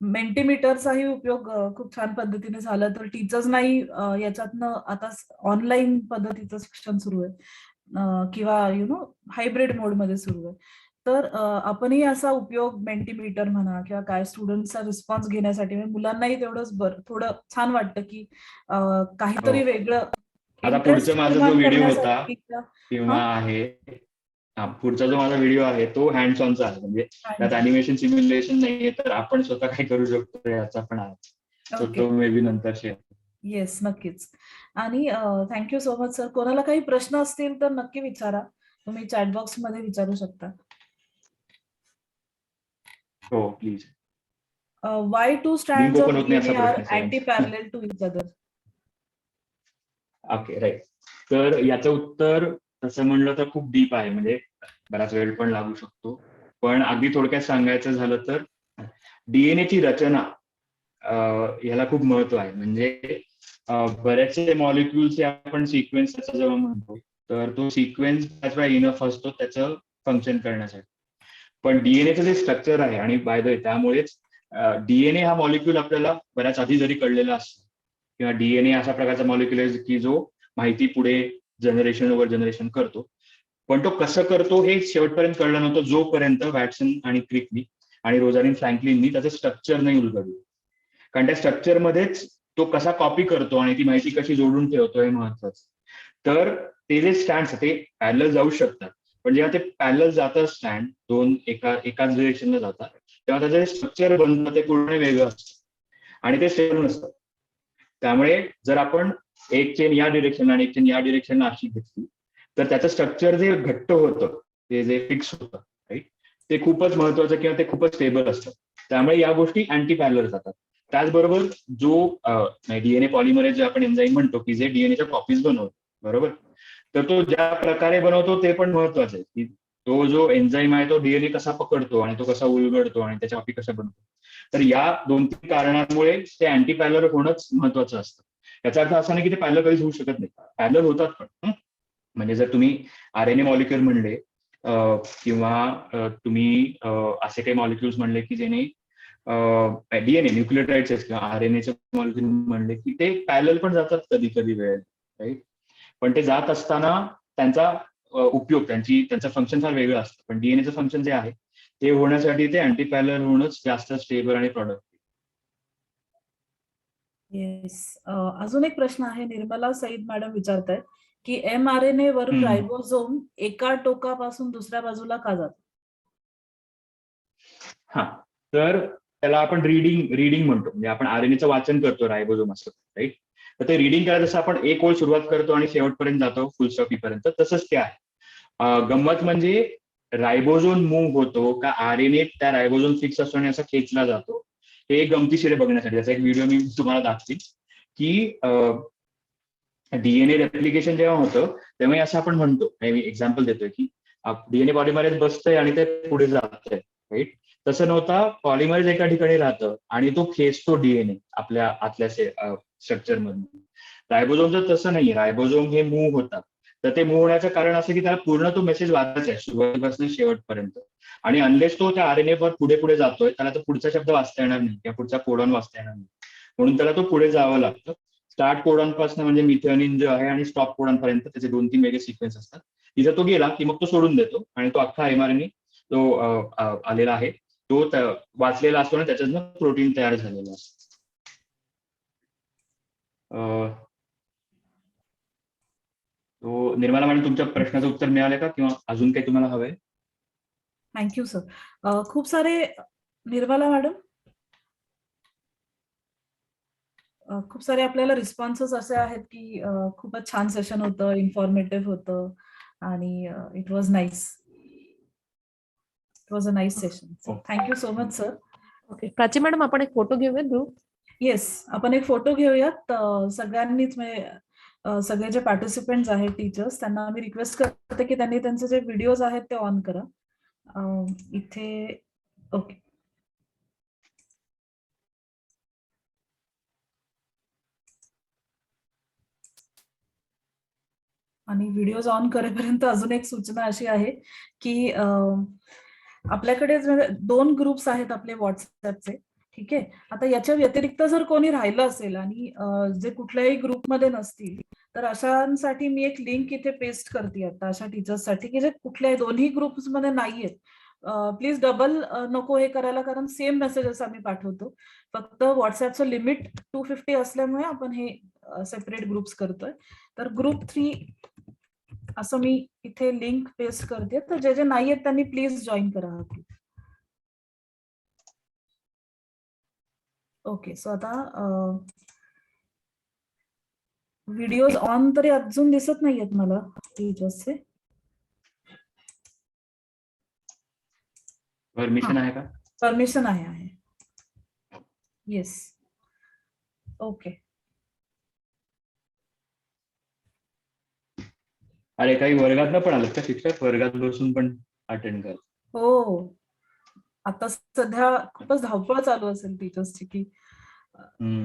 मेंटीमीटरचाही उपयोग खूप छान पद्धतीने झाला. तर टीचर्सनाही याच्यातनं आता ऑनलाईन पद्धतीचं शिक्षण सुरू आहे किंवा हायब्रिड मोडमध्ये सुरू आहे. तर आपणही असा उपयोग मेंटीमीटर म्हणा किंवा काय स्टुडंटचा रिस्पॉन्स घेण्यासाठी मुलांनाही तेवढंच थोडं छान वाटतं की काहीतरी वेगळं. आता पुढचा माझा जो व्हिडिओ होता किंवा आहे, पुढचा जो माझा व्हिडिओ आहे तो हँड्स ऑनचा आहे, म्हणजे त्यात अॅनिमेशन सिम्युलेशन नाहीये, तर आपण स्वतः काय करू शकतो याचा पण आहे. तो मे बी नंतर शेअर. येस, नक्कीच. आणि थँक्यू सो मच सर. कोणाला काही प्रश्न असतील तर नक्की विचारा. तुम्ही चॅट बॉक्स मध्ये विचारू शकता. हो please. Why two strands of DNA are anti-parallel to each other? Okay, right. तर याचं उत्तर तसं म्हणलं तर खूप डीप आहे, म्हणजे बराच वेळ पण लागू शकतो. पण अगदी थोडक्यात सांगायचं झालं तर डीएनए ची रचना याला खूप महत्व आहे. म्हणजे बऱ्याचशे मॉलिक्युल्स आपण सिक्वेन्स जेव्हा म्हणतो तर तो सिक्वेन्स त्याच वेळा इनफ असतो त्याचं फंक्शन करण्यासाठी. पण डीएनएचं जे स्ट्रक्चर आहे, आणि बाय द वे त्यामुळेच डीएनए हा मॉलिक्यूल आपल्याला बऱ्याच आधी जरी कळलेला असतो, किंवा डीएनए अशा प्रकारचा मॉलिक्यूल आहे की जो माहिती पुढे जनरेशन ओव्हर जनरेशन करतो, पण तो कसं करतो हे शेवटपर्यंत कळलं नव्हतं जोपर्यंत वॅटसन आणि क्रिकनी आणि रोझालिंड फ्रँकलिननी त्याचं स्ट्रक्चर नाही उलगडलं. कारण त्या स्ट्रक्चरमध्येच तो कसा कॉपी करतो आणि ती माहिती कशी जोडून ठेवतो हे महत्वाचं. तर ते जे स्टँड ते पॅरलल जाऊ शकतात, पण जेव्हा ते पॅरलल जातात स्टँड दोन एकाच डिरेक्शनला जातात, तेव्हा त्याचं जे स्ट्रक्चर बनतं ते पूर्ण वेगळं असतं आणि ते सेम नसतं. त्यामुळे जर आपण एक चेन या डिरेक्शन आणि एक चेन या डिरेक्शनला अशी घेतली तर त्याचं स्ट्रक्चर जे घट्ट होतं, ते जे फिक्स होतं, राईट, ते खूपच महत्वाचं किंवा ते खूपच स्टेबल असतं. त्यामुळे या गोष्टी अँटी पॅरलल जातात. त्याचबरोबर जो डीएनए पॉलिमरेज जे आपण एन्झाईम म्हणतो की जे डीएनएच्या कॉपीज बनवतो, बरोबर, तर तो ज्या प्रकारे बनवतो ते पण महत्वाचं आहे की तो जो एन्झाईम आहे तो डीएनए कसा पकडतो आणि तो कसा उलगडतो आणि त्याच्या कॉपी कशा बनवतो. तर या 2-3 कारणांमुळे ते अँटी पॅरलल होणंच महत्वाचं असतं. याचा अर्थ असा नाही की ते पॅरलल कधीच होऊ शकत नाही, पॅरलल होतात पण. म्हणजे जर तुम्ही आरएनए मॉलिक्युल म्हणले किंवा तुम्ही असे काही मॉलिक्युल्स म्हणले की ज्याने डीएनए न्यूक्लियोटाइड्स किंवा आरएनएचे मॉलिक्युल म्हणले की ते पॅरलल पण जातात कधी कधी वेळेला, राईट. पण ते जात असताना त्यांचा उपयोग त्यांचं फंक्शन फार वेगळं असतं. पण डीएनएचं फंक्शन जे आहे ते होण्यासाठी ते अँटी पॅरलल होणंच जास्त स्टेबल आणि प्रॉडक्ट. येस. अजून एक प्रश्न आहे, निर्मला सईद मॅडम विचारतायत की mRNA वरून रायबोझोम एका टोकापासून दुसऱ्या बाजूला का जातो? हा, तर त्याला आपण रीडिंग म्हणतो. म्हणजे आपण आरएनएचं वाचन करतो रायबोझोम असं, राईट. तर ते रीडिंग करायला जसं आपण एक ओळ सुरुवात करतो आणि शेवटपर्यंत जातो फुल स्टॉप पर्यंत, तसंच ते आहे. गंमत म्हणजे रायबोझोम मूव्ह होतो का आरएनए त्या रायबोझोम फिक्स असतो आणि असा खेचला जातो, हे एक गमतीशीर बघण्यासाठी. त्याचा एक व्हिडिओ मी तुम्हाला दाखवीन की डीएनए रेप्लिकेशन जेव्हा होतं तेव्हा असं आपण म्हणतो, मी एक्झाम्पल देतोय की डीएनए पॉलिमरेज बसतंय आणि ते पुढे जातंय, राईट. तसं नव्हता, पॉलिमरेज एका ठिकाणी राहतं आणि तो खेचतो डीएनए आपल्या आतल्या स्ट्रक्चर मधून. रायबोझोमचं तसं नाही, रायबोझोम हे मूव्ह होतात. तर ते मूव्ह होण्याचं कारण असं की त्याला पूर्ण तो मेसेज वाचायचा आहे सुरुवातीपासून शेवटपर्यंत, आणि अनलेस तो त्या आरएनए वर पुढे पुढे जातोय त्याला तो पुढचा शब्द वाचता येणार नाही किंवा पुढचा कोडॉन वाचता येणार नाही, म्हणून त्याला तो पुढे जावं लागतं. स्टार्ट कोडॉन पासून म्हणजे मिथेनिन जो आहे आणि स्टॉप कोडॉन पर्यंत त्याचे 2-3 वेगळे सिक्वेन्स असतात. तिथे तो गेला की मग तो सोडून देतो आणि तो अख्खा एमआरएनए तो आलेला आहे तो वाचलेला असतो आणि त्याच्यातनं प्रोटीन तयार झालेलं असतं. तो निर्मला मॅडम तुमच्या प्रश्नाचं उत्तर मिळालं का किंवा अजून काही तुम्हाला हवंय? Thank you sir. खूप सारे निर्मला मॅडम खूप सारे आपल्याला रिस्पॉन्सेस असे आहेत की खूपच छान सेशन होतं, इन्फॉर्मेटिव्ह होतं आणि it was nice. It was a nice session. So thank you so much sir. Okay, Prachi madam आपण एक फोटो घेऊयात ग्रुप. येस, आपण एक फोटो घेऊयात. सगळ्यांनीच म्हणजे सगळे जे पार्टिसिपेंट्स आहेत टीचर्स त्यांना आम्ही रिक्वेस्ट करते की त्यांनी त्यांचे जे व्हिडिओज आहेत ते ऑन करा. इथे ओके. आणि व्हिडिओज ऑन करेपर्यंत अजून एक सूचना अशी आहे की आपल्याकडे 2 ग्रुप्स आहेत आपले व्हॉट्सअपचे, ठीक आहे. आता याच्या व्यतिरिक्त जर कोणी राहिलं असेल आणि जे कुठल्याही ग्रुपमध्ये नसतील तर अशांसाठी मी एक लिंक इथे पेस्ट करते आता अशा टीचर्ससाठी की जे कुठल्याही दोन्ही ग्रुप्समध्ये नाहीयेत. प्लीज डबल नको हे करायला, कारण सेम मेसेजेस आम्ही पाठवतो. फक्त व्हॉट्सअपचं लिमिट 250 असल्यामुळे आपण हे सेपरेट ग्रुप्स करतोय. तर ग्रुप 3 असं मी इथे लिंक पेस्ट करते, तर जे जे नाहीयेत त्यांनी प्लीज जॉईन करा हा ग्रुप. ओके, सो आता व्हिडिओज ऑन तरी अजून दिसत नाहीयेत मला टीचर्सचे. परमिशन आहे का? परमिशन आहे. Yes, okay. अरे काही वर्गात पण आलं का शिक्षक? वर्गात बसून पण अटेंड कर. हो, आता सध्या खूपच धावपळ चालू असेल टीचर्सची की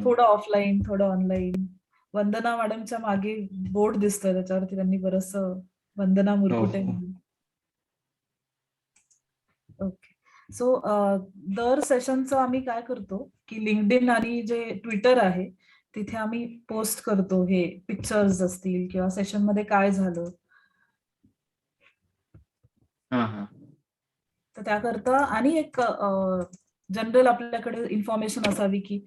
थोडं ऑफलाईन थोडं ऑनलाईन. वंदना मॅडमच्या मागे बोर्ड दिसतोय त्याच्यावरती त्यांनी बरंचसं वंदना मुरकुटे. हो. ओके. सो दर सेशनचं आम्ही काय करतो की लिंक्डइन आणि जे ट्विटर आहे तिथे आम्ही पोस्ट करतो हे पिक्चर्स असतील किंवा सेशन मध्ये काय झालं. हा. तर त्याकरता आणि एक जनरल आपल्याकडे इन्फॉर्मेशन असावी की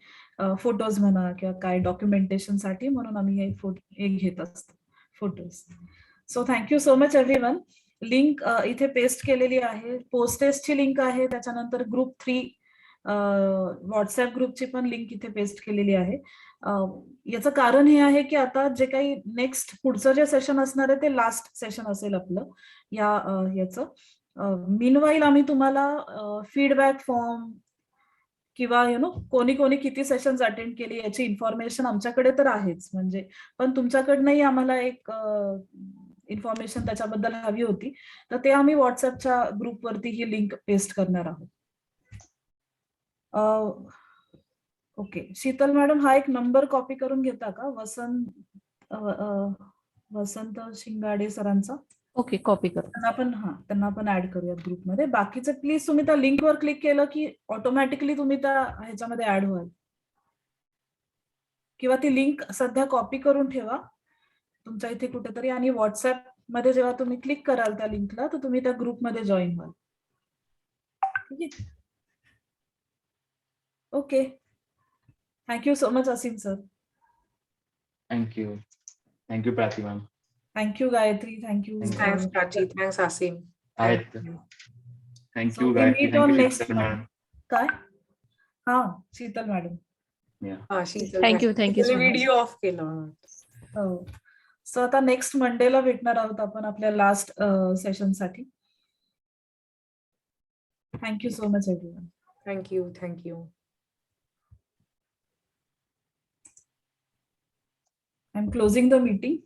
फोटोज म्हणा किंवा काय डॉक्युमेंटेशन साठी म्हणून आम्ही हे घेत असतो photos. So thank you so much everyone. Link इथे पेस्ट केलेली आहे. पोस्टेसची लिंक आहे. त्याच्यानंतर ग्रुप 3 व्हॉट्सअप ग्रुपची पण लिंक इथे पेस्ट केलेली आहे. याचं कारण हे आहे की आता जे काही नेक्स्ट पुढचं जे सेशन असणार आहे ते लास्ट सेशन असेल आपलं याचं. मीनवाईल आम्ही तुम्हाला फीडबॅक फॉर्म किंवा कोणी कोणी किती सेशन्स अटेंड केली याची इन्फॉर्मेशन आमच्याकडे तर आहेच, म्हणजे पण तुमच्याकडनंही आम्हाला एक इन्फॉर्मेशन त्याच्याबद्दल हवी होती, तर ते आम्ही व्हॉट्सअपच्या ग्रुपवरती ही लिंक पेस्ट करणार आहोत. ओके, शीतल मॅडम हा एक नंबर कॉपी करून घेता का? वसंत शिंगाडे सरांचा. ओके, कॉपी करू. त्यांना पण ऍड करूयात ग्रुपमध्ये. बाकीचे प्लीज तुम्ही त्या लिंकवर क्लिक केलं की ऑटोमॅटिकली तुम्ही त्या ह्याच्यामध्ये ऍड व्हाल, किंवा ती लिंक सध्या कॉपी करून ठेवा तुमच्या इथे कुठेतरी, आणि व्हॉट्सअप मध्ये जेव्हा तुम्ही क्लिक कराल त्या लिंकला तर तुम्ही त्या ग्रुपमध्ये जॉईन व्हाल. ठीक आहे. Okay, thank you so much Asim sir. Thank you Prachi ma'am. Thank you Gayatri. Thank you. Thanks, Prachi. Thanks, Asim. Thank you we Gayatri. meet on thank you next Sheetal madam. काय? हा, Sheetal madam. Sheetal. Thank you so much. Video off केला. हो. सो आता नेक्स्ट मंडेला भेटणार आहोत आपण आपल्या लास्ट सेशन साठी. Thank you so much everyone. Thank you. I am closing the meeting.